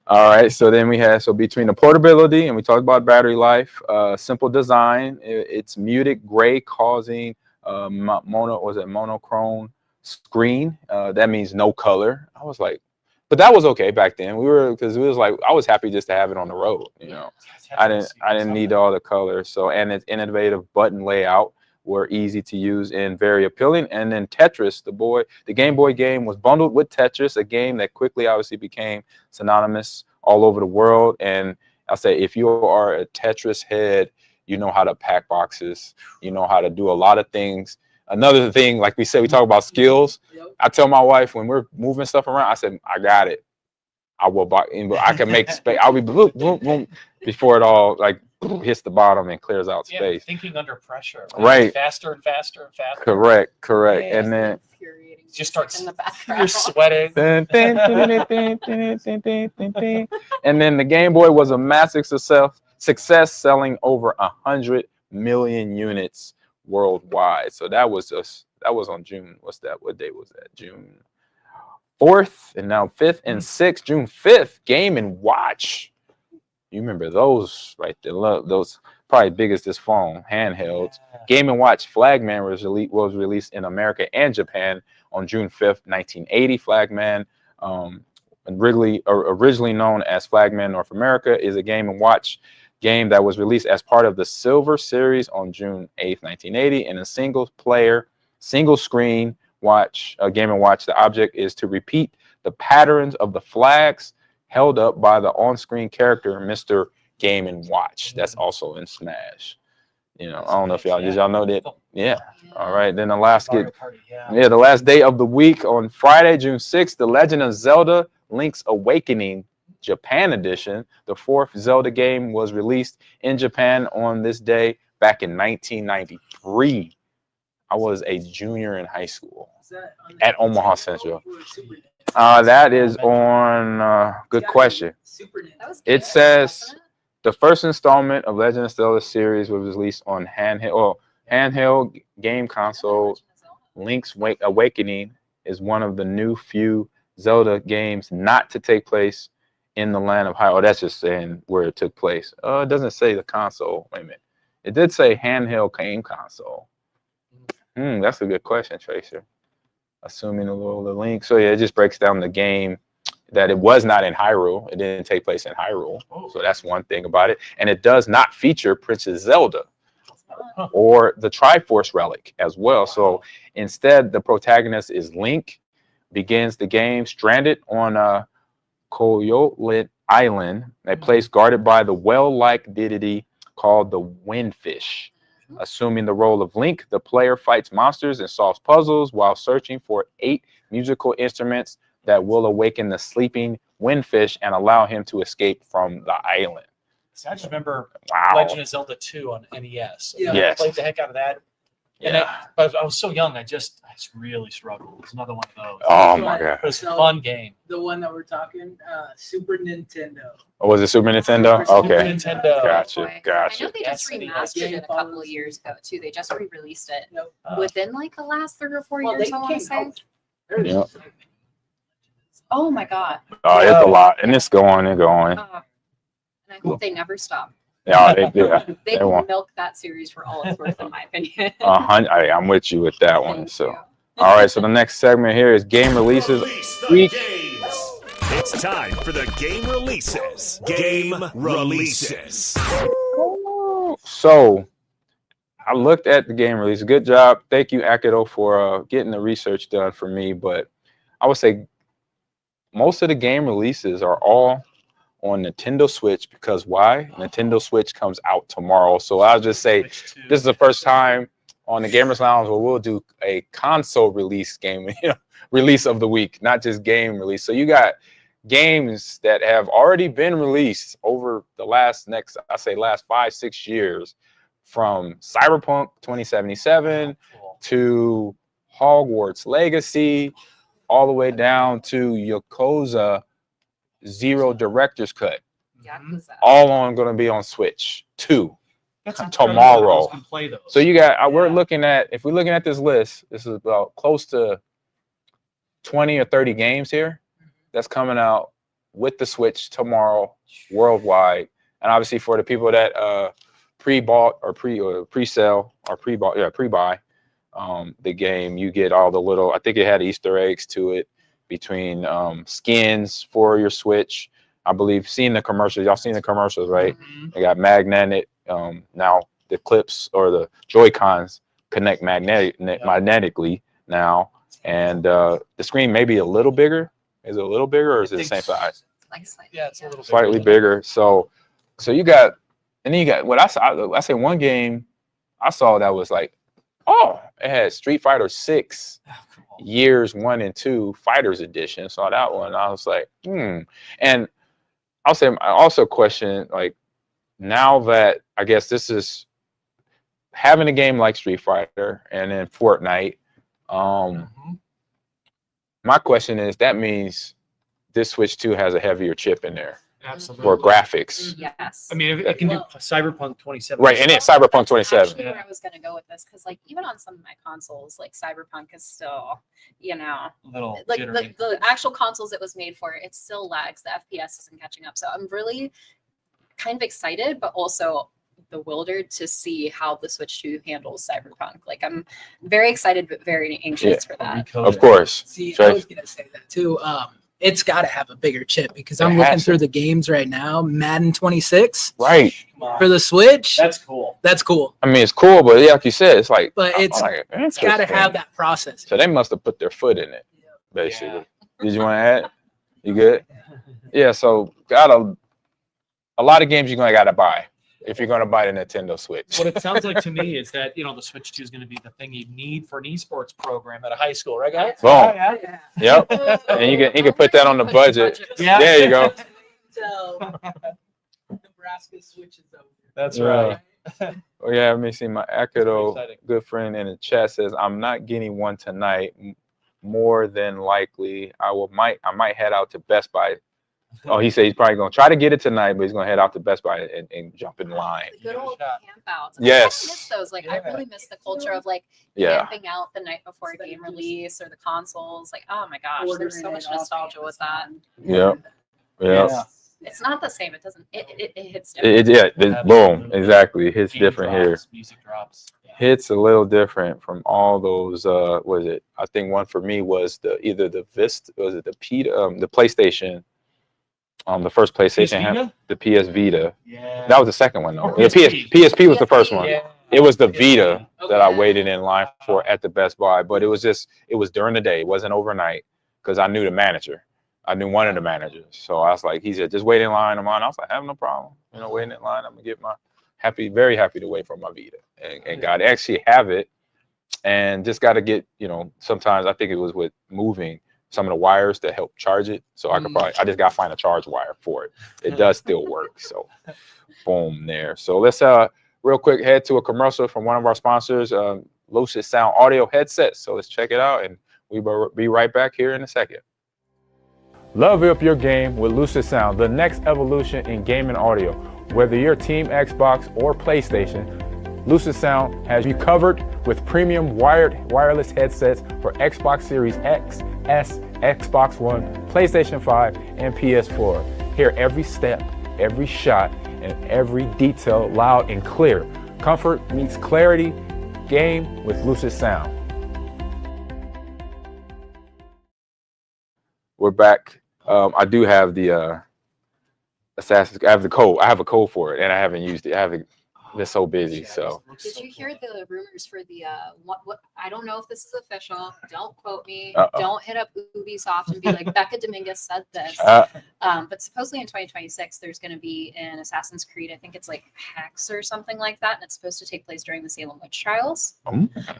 All right. So then we had between the portability and we talked about battery life, simple design. It's muted gray, causing monochrome screen. That means no color. I was like, but that was okay back then. Because it was like I was happy just to have it on the road. I didn't need all the colors. So and its innovative button layout were easy to use and very appealing. And then Tetris, the Game Boy game was bundled with Tetris, a game that quickly obviously became synonymous all over the world. And I'll say if you are a Tetris head, you know how to pack boxes, you know how to do a lot of things. Another thing, like we said, we talk about skills. I tell my wife when we're moving stuff around, I said, I got it. I will buy, I can make space. I'll be boom, boom, boom, before it all like hits the bottom and clears out space. Thinking under pressure. Right. Faster and faster and faster. Correct. Yeah, and then just starts, you're sweating. And then the Game Boy was a massive success, selling over 100 million units worldwide. So that was on June. What day was that? June 4th, and now 5th and 6th. June 5th, Game and Watch. You remember those, right there? Those probably biggest this phone, handhelds. Yeah. Game and Watch Flagman was released in America and Japan on June 5th, 1980. Flagman, originally known as Flagman North America, is a Game and Watch game that was released as part of the Silver Series on June 8th, 1980, in a single-player, single-screen Game and Watch. The object is to repeat the patterns of the flags held up by the on-screen character, Mr. Game and Watch. That's also in Smash. You know, I don't know if y'all did y'all know that. Yeah. All right. Then the last the last day of the week on Friday, June 6th, The Legend of Zelda: Link's Awakening Japan Edition. The 4th Zelda game was released in Japan on this day back in 1993. I was a junior in high school at Omaha Central. That is on good question. It says the first installment of Legend of Zelda series was released on handheld game console. Link's Awakening is one of the new few Zelda games not to take place in the land of Hyrule. Oh, that's just saying where it took place. It doesn't say the console. Wait a minute. It did say handheld game console. That's a good question, Tracer. Assuming a little the link. So yeah, it just breaks down the game that it was not in Hyrule. It didn't take place in Hyrule. So that's one thing about it. And it does not feature Princess Zelda or the Triforce relic as well. So instead, the protagonist is Link, begins the game stranded on Koyolit Island, a place guarded by the well-like deity called the Windfish. Assuming the role of Link, the player fights monsters and solves puzzles while searching for 8 musical instruments that will awaken the sleeping Windfish and allow him to escape from the island. So I just remember Legend of Zelda 2 on NES. I played the heck out of that. But I was so young, I just really struggled. It's another one of those. Oh my god. It was a fun game. The one that we're talking, Super Nintendo. Oh, was it Super Nintendo? Okay. Super Nintendo. Gotcha. I know they just remastered it a couple of years ago too. They just re-released it within like the last 3 or 4 years, I want to say. Yeah. Oh my god. Oh, it's a lot, and it's going and going. And I hope they never stop. Yeah, They can milk that series for all it's worth, in my opinion. I'm with you with that one. So, all right. So the next segment here is game releases. It's time for the game releases. Game releases. So, I looked at the game release. Good job. Thank you, Akido, for getting the research done for me. But I would say most of the game releases are all on Nintendo Switch, because why? Nintendo Switch comes out tomorrow. So I'll just say this is the first time on the Gamers Lounge where we'll do a console release game, release of the week, not just game release. So you got games that have already been released over the last 5-6 years, from Cyberpunk 2077 to Hogwarts Legacy, all the way down to Yakuza Zero Director's Cut. All going to be on Switch 2 tomorrow. So you got, we're looking at, if we're looking at this list, this is about close to 20 or 30 games here that's coming out with the Switch tomorrow worldwide. And obviously for the people that pre-bought or pre-sale or pre-buy the game, you get all the little, I think it had Easter eggs to it, between skins for your Switch. I believe seeing the commercials, y'all seen the commercials, right? They got magnetic, now the clips or the Joy-Cons connect magnetically now. And the screen may be a little bigger. Is it a little bigger, or is it the same size? Yeah, it's a little slightly bigger. So you got, and then you got what I say one game I saw that was like, it had Street Fighter 6 Years 1 and 2 Fighters Edition. Saw that one. I was like, And I'll say I also question, like, now that I guess this is having a game like Street Fighter and then Fortnite. My question is, that means this Switch 2 has a heavier chip in there. Absolutely. For graphics. Yes. I mean, it can do Cyberpunk 27. Right, and it's Cyberpunk 27. Actually, where I was going to go with this, because like even on some of my consoles, like Cyberpunk is still, a little like jittery. the actual consoles it was made for, it still lags. The FPS isn't catching up. So I'm really kind of excited, but also bewildered to see how the Switch 2 handles Cyberpunk. Like I'm very excited, but very anxious for that. Of course. See, I was going to say that too. It's got to have a bigger chip, because I'm looking through the games right now. Madden 26, right, for the Switch. That's cool. That's cool. I mean, it's cool, but like you said, it's like, but it's got to have that process. So they must have put their foot in it, basically. Yeah. Did you want to add? You good? Yeah. So got a lot of games you're gonna gotta buy. if you're gonna buy the Nintendo Switch. What it sounds like to me is that the Switch 2 is going to be the thing you need for an esports program at a high school, right, guys? Boom. Yeah. Yep. And you can put that on the budget. Yeah. There you go. So Nebraska switches over. That's right. Oh yeah, let me see. My pretty Akido exciting. good friend in the chat says, "I'm not getting one tonight. More than likely, I might head out to Best Buy." Oh, he said he's probably gonna try to get it tonight, but he's gonna head out to Best Buy and jump in line. The good old camp outs. Yes. I miss those. Like I really miss the culture of like Yeah. camping out the night before a game release or the consoles. Like, oh my gosh, there's so much nostalgia with that. Yep. Yeah. It's not the same. It doesn't. It hits different. Boom. Exactly. It hits different here. Music drops. Hits a little different from all those. Was it? I think one for me was either the Vista, was it the PlayStation? The first PlayStation had the PS Vita. Yeah. That was the second one though. Or The PSP was the first one. Yeah. It was the Vita that I waited in line for at the Best Buy, but it was during the day. It wasn't overnight because I knew the manager. I knew one of the managers. So I was like, he said, just wait in line. I was like, I have no problem. Waiting in line. I'm gonna get very happy to wait for my Vita. And God actually have it. And just got to get, sometimes I think it was with moving some of the wires that help charge it. So I just got to find a charge wire for it. It does still work. So boom there. So let's real quick head to a commercial from one of our sponsors, Lucid Sound audio headsets. So let's check it out and we will be right back here in a second. Level up your game with Lucid Sound, the next evolution in gaming audio. Whether you're Team Xbox or PlayStation, Lucid Sound has you covered with premium wireless headsets for Xbox Series X, S, Xbox One, PlayStation 5, and PS4. Hear every step, every shot, and every detail loud and clear. Comfort meets clarity. Game with Lucid Sound. We're back. I do have the Assassin's. I have the code. I have a code for it, and I haven't used it. I haven't. Been so busy. So. Did you hear the rumors for the what? I don't know if this is official. Don't quote me. Don't hit up Ubisoft and be like Becca Dominguez said this. But supposedly in 2026 there's going to be an Assassin's Creed. I think it's like Hex or something like that, and it's supposed to take place during the Salem witch trials.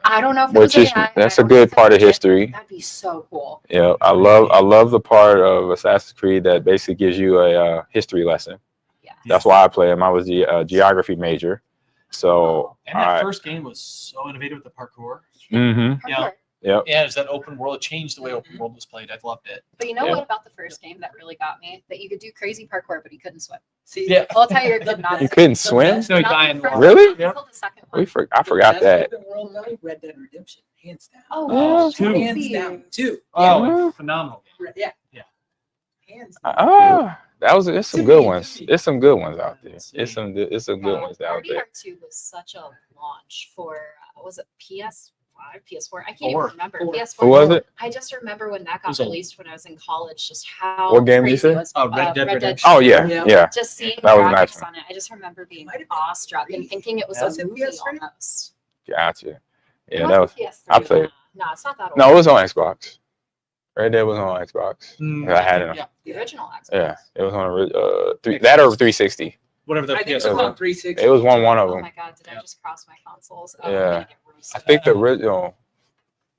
I don't know if Which is that's a good part of history. That'd be so cool. Yeah, I love the part of Assassin's Creed that basically gives you a history lesson. Yeah. That's why I play them. I was the geography major. So and that first game was so innovative with the parkour. Mm-hmm. Yeah. Yep. Yeah, it's that open world. It changed the way open world was played. I loved it. But you know what about the first game that really got me? That you could do crazy parkour, but you couldn't swim. See, yeah. I'll tell you, not. You couldn't swim? No, dying. Really? Yeah. I forgot that. Red Dead Redemption, hands down. Oh, hands down too. Oh, phenomenal. Yeah. Yeah. Hands down. It's some good ones. There's some good ones out there. It's some good ones out there. RDR2 was such a launch for was it PS5, PS4? I can't even remember. PS4. Who was it? I just remember when that got released when I was in college. Just how what game did you say? Was, Red Dead Redemption. Oh yeah. Just seeing that was graphics nice on it, I just remember being awestruck and thinking it was a movie almost. Gotcha. Yeah, that was. I played. No, it's not that old. No, it was on Xbox. Red Dead was on Xbox. I had it. The original Xbox. Yeah, it was on that or 360. Whatever the PS was on 360. It was one of them. Oh my god, did I just cross my consoles? Yeah, I think the original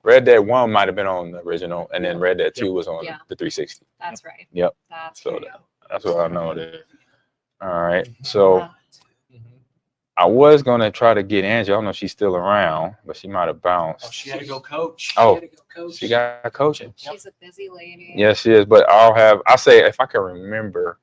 Red Dead 1 might have been on the original, and then Red Dead 2 was on the 360. That's right. Yep. That's what I know it is. All right, so. I was gonna try to get Angee. I don't know if she's still around, but she might have bounced. Oh, she had to go coach. Oh, she got coaching. She's a busy lady. Yes, she is. But I'll say if I can remember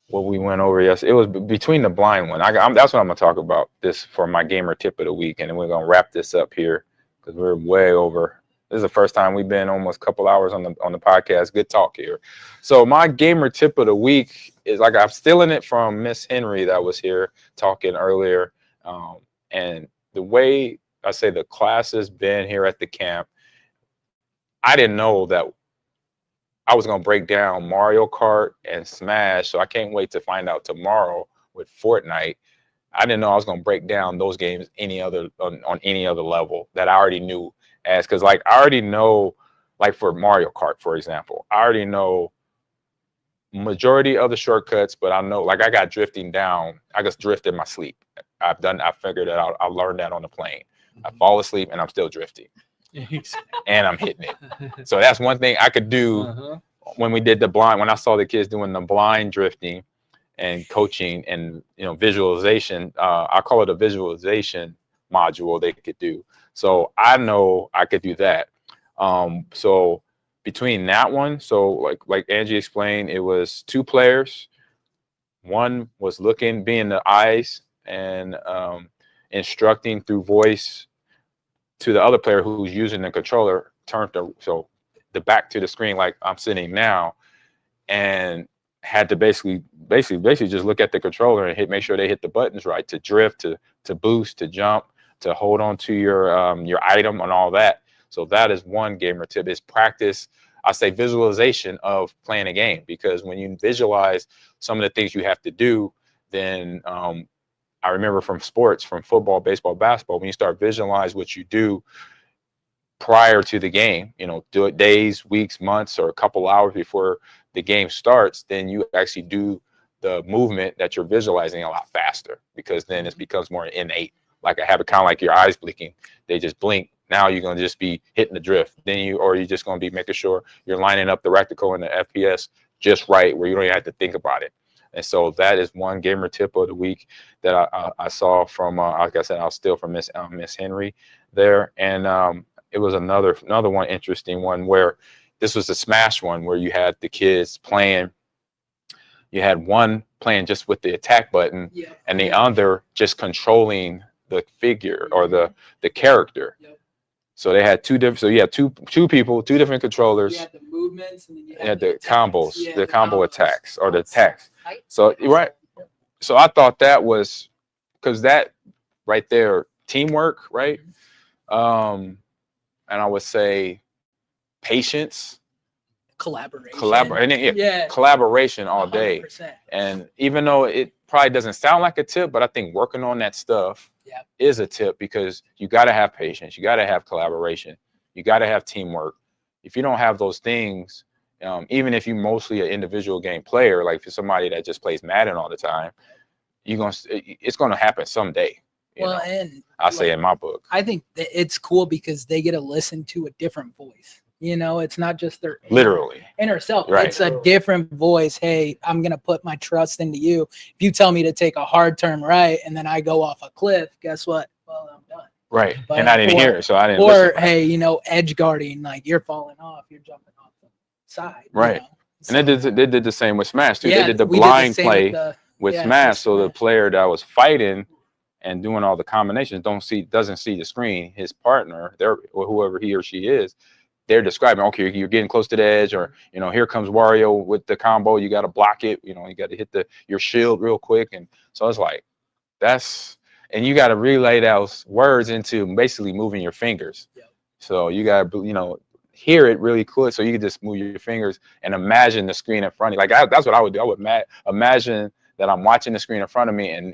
what we went over yesterday. It was between the blind one. That's what I'm gonna talk about this for my gamer tip of the week, and then we're gonna wrap this up here because we're way over. This is the first time we've been almost a couple hours on the podcast. Good talk here. So my gamer tip of the week is like I'm stealing it from Miss Henry that was here talking earlier. And the way I say the class has been here at the camp, I didn't know that I was going to break down Mario Kart and Smash. So I can't wait to find out tomorrow with Fortnite. I didn't know I was going to break down those games on any other level that I already knew. Because like I already know, like for Mario Kart, for example, I already know majority of the shortcuts, but I know, like I got drifting down. I just drift in my sleep. I figured it out. I learned that on the plane. I fall asleep and I'm still drifting, and I'm hitting it. So that's one thing I could do when we did the blind. When I saw the kids doing the blind drifting and coaching and visualization, I call it a visualization module they could do. So I know I could do that. So between that one, so like Angee explained, it was 2 players. One was being the eyes and instructing through voice to the other player who's using the controller, so the back to the screen like I'm sitting now, and had to basically just look at the controller and make sure they hit the buttons right, to drift, to boost, to jump, to hold on to your item and all that. So that is one gamer tip, is practice. I say visualization of playing a game, because when you visualize some of the things you have to do, then I remember from sports, from football, baseball, basketball, when you start visualize what you do prior to the game, do it days, weeks, months, or a couple hours before the game starts, then you actually do the movement that you're visualizing a lot faster, because then it becomes more innate. Like a habit, kind of like your eyes blinking. They just blink. Now you're going to just be hitting the drift. Or you're just going to be making sure you're lining up the reticle and the FPS just right, where you don't even have to think about it. And so that is one gamer tip of the week that I saw from, like I said, I'll steal from Miss Henry there. And it was another one, interesting one, where this was the Smash one, where you had the kids playing. You had one playing just with the attack button, and the other just controlling the figure or the character. So they had 2 different. So you had two people, 2 different controllers. You had the movements, and then you had the combos, the combo attacks or the attacks. So right. So I thought that was, because that right there, teamwork, right? And I would say patience, collaboration all day. 100%. And even though it probably doesn't sound like a tip, but I think working on that stuff is a tip, because you got to have patience, you got to have collaboration, you got to have teamwork. If you don't have those things, even if you're mostly an individual game player, like for somebody that just plays Madden all the time, it's gonna happen someday. And I say in my book, I think that it's cool because they get to listen to a different voice. It's not just their inner self. Right. It's a different voice. Hey, I'm going to put my trust into you. If you tell me to take a hard turn right and then I go off a cliff, guess what? Well, I'm done. Right. But, and I didn't hear it, so I didn't listen. Hey, edge guarding, like you're falling off, you're jumping off the side. Right. So, and they did the same with Smash, too. They did the blind play with Smash. So the player that was fighting and doing all the combinations doesn't see the screen. His partner, or whoever he or she is, they're describing, okay, you're getting close to the edge, or here comes Wario with the combo, you got to block it, you got to hit your shield real quick. And so it's like, and you got to relay those words into basically moving your fingers. So you got to hear it really quick, so you can just move your fingers and imagine the screen in front of you. Like that's what I would do. I would imagine that I'm watching the screen in front of me, and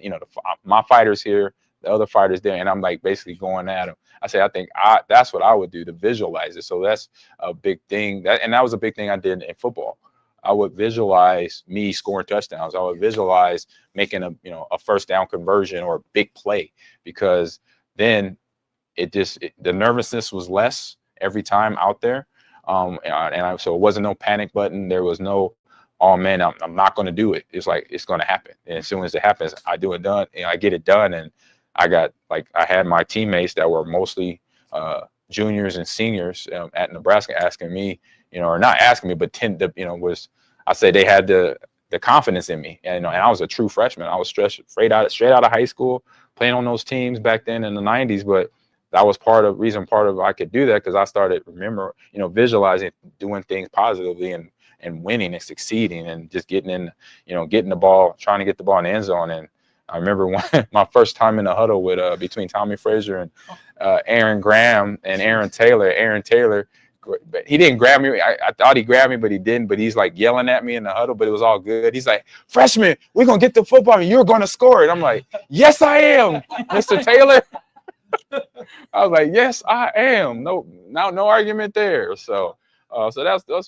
my fighter's here, the other fighter's there, and I'm like basically going at them. I think that's what I would do, to visualize it. So that's a big thing. And that was a big thing I did in football. I would visualize me scoring touchdowns. I would visualize making a first down conversion or a big play, because then the nervousness was less every time out there. So it wasn't no panic button. There was no, oh man, I'm not going to do it. It's like, it's going to happen. And as soon as it happens, I get it done. And I had my teammates that were mostly juniors and seniors at Nebraska asking me, or not asking me, but they had the confidence in me. And I was a true freshman. I was straight out of high school, playing on those teams back then in the 90s. But that was part of I could do that, because I started visualizing doing things positively and winning and succeeding and just getting the ball, trying to get the ball in the end zone. And I remember my first time in the huddle with between Tommy Frazier and Aaron Graham and Aaron Taylor. Aaron Taylor, he didn't grab me. I thought he grabbed me, but he didn't. But he's like yelling at me in the huddle, but it was all good. He's like, "Freshman, we're going to get the football and you're going to score it." I'm like, "Yes, I am, Mr. Taylor." I was like, "Yes, I am." No argument there. So those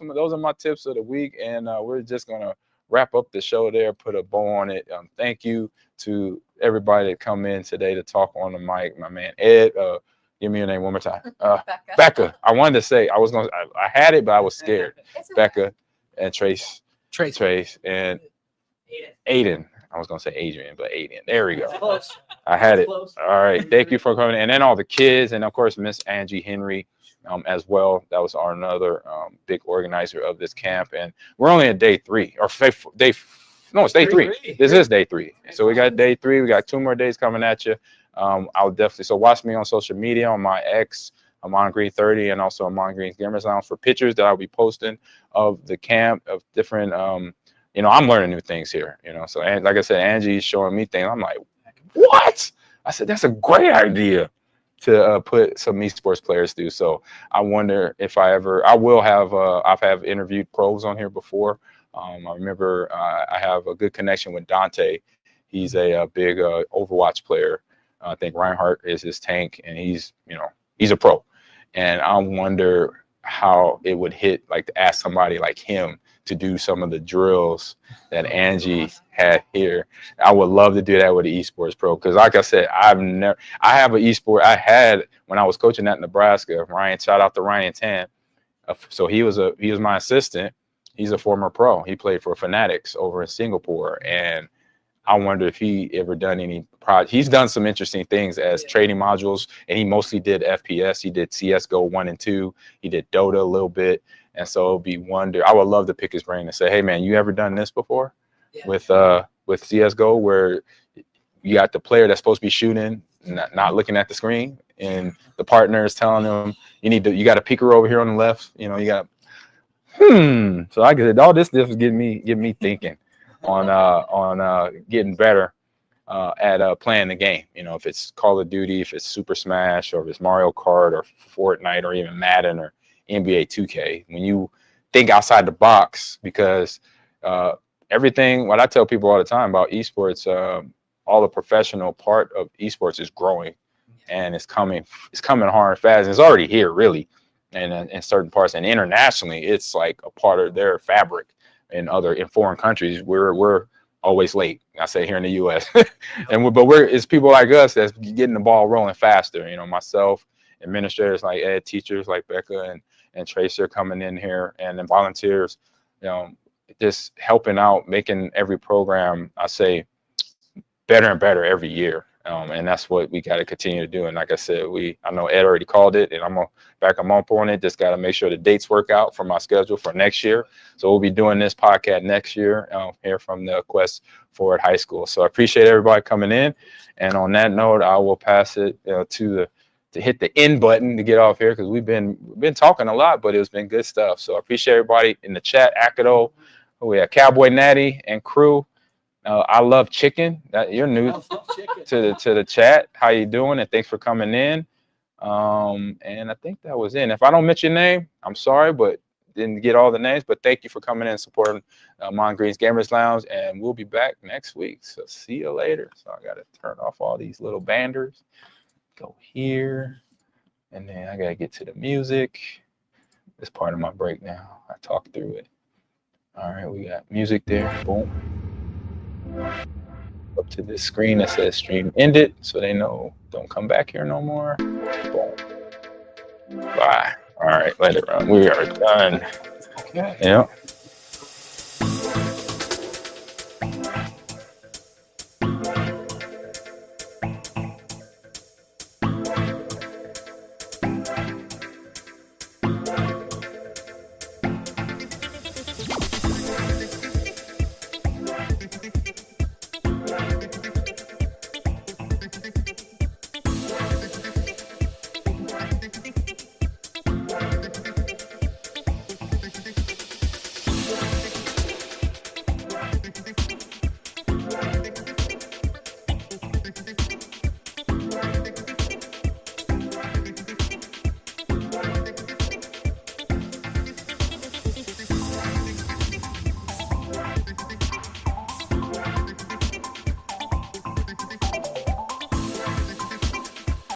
are my tips of the week, and we're just going to wrap up the show there, put a bow on it. Thank you to everybody that come in today to talk on the mic. My man Ed, give me your name one more time. Becca. I wanted to say I had it, but I was scared. Becca and Trace, and Aiden. I was gonna say Adrian, but Aiden. There we go. I had it. All right. Thank you for coming. And then all the kids, and of course Miss Angee Henry as well. That was another big organizer of this camp. And we're only at day 3 or it's day 3. This is day 3. So we got day 3. We got 2 more days coming at you. I'll definitely watch me on social media on my X, Ahman Green 30, and also Ahman Green's Gamers Lounge for pictures that I'll be posting of the camp, of different I'm learning new things here, So, and like I said, Angie's showing me things. I'm like, what? I said, that's a great idea to put some esports players through. So I wonder if I've interviewed pros on here before. I remember I have a good connection with Dante. He's a big Overwatch player. I think Reinhardt is his tank, and he's a pro. And I wonder how it would hit, like, to ask somebody like him to do some of the drills that Angee had here. I would love to do that with the esports pro, because like I said, I have an esport. I had when I was coaching at Nebraska. Ryan, shout out to Ryan Tan. So he was my assistant. He's a former pro. He played for Fanatics over in Singapore, and I wonder if he ever done any project. He's done some interesting things as trading modules, and he mostly did FPS. He did CS:GO 1 and 2. He did Dota a little bit. And so I would love to pick his brain and say, hey man, you ever done this before with CS:GO, where you got the player that's supposed to be shooting, not looking at the screen, and the partner is telling them you got a peeker over here on the left. You got So I said all this was getting me thinking on getting better at playing the game. If it's Call of Duty, if it's Super Smash, or if it's Mario Kart or Fortnite or even Madden or NBA 2K, when you think outside the box, because everything, what I tell people all the time about esports, all the professional part of esports is growing, and it's coming hard and fast. It's already here, really, and in certain parts, and internationally, it's like a part of their fabric. In foreign countries, we're always late. I say here in the U.S. but it's people like us that's getting the ball rolling faster. Myself, administrators like Ed, teachers like Becca and Tracer coming in here, and then volunteers, just helping out, making every program, I say, better and better every year. And that's what we got to continue to do. And like I said, I know Ed already called it, and I'm going to back him up on it. Just got to make sure the dates work out for my schedule for next year. So we'll be doing this podcast next year here from the Quest Forward High School. So I appreciate everybody coming in. And on that note, I will pass it to hit the end button to get off here, because we've been talking a lot, but it's been good stuff. So I appreciate everybody in the chat. Akado, we have Cowboy Natty and crew. I love chicken. You're new to the chat. How you doing? And thanks for coming in. And I think that was it. If I don't mention your name, I'm sorry, but didn't get all the names. But thank you for coming in and supporting Ahman Green's Gamers Lounge, and we'll be back next week. So see you later. So I got to turn off all these little banders. Go here, and then I gotta get to the music. It's part of my break now. I talk through it. All right, we got music there. Boom. Up to this screen that says stream ended, so they know don't come back here no more. Boom. Bye. All right, let it run. We are done. Okay. Yeah.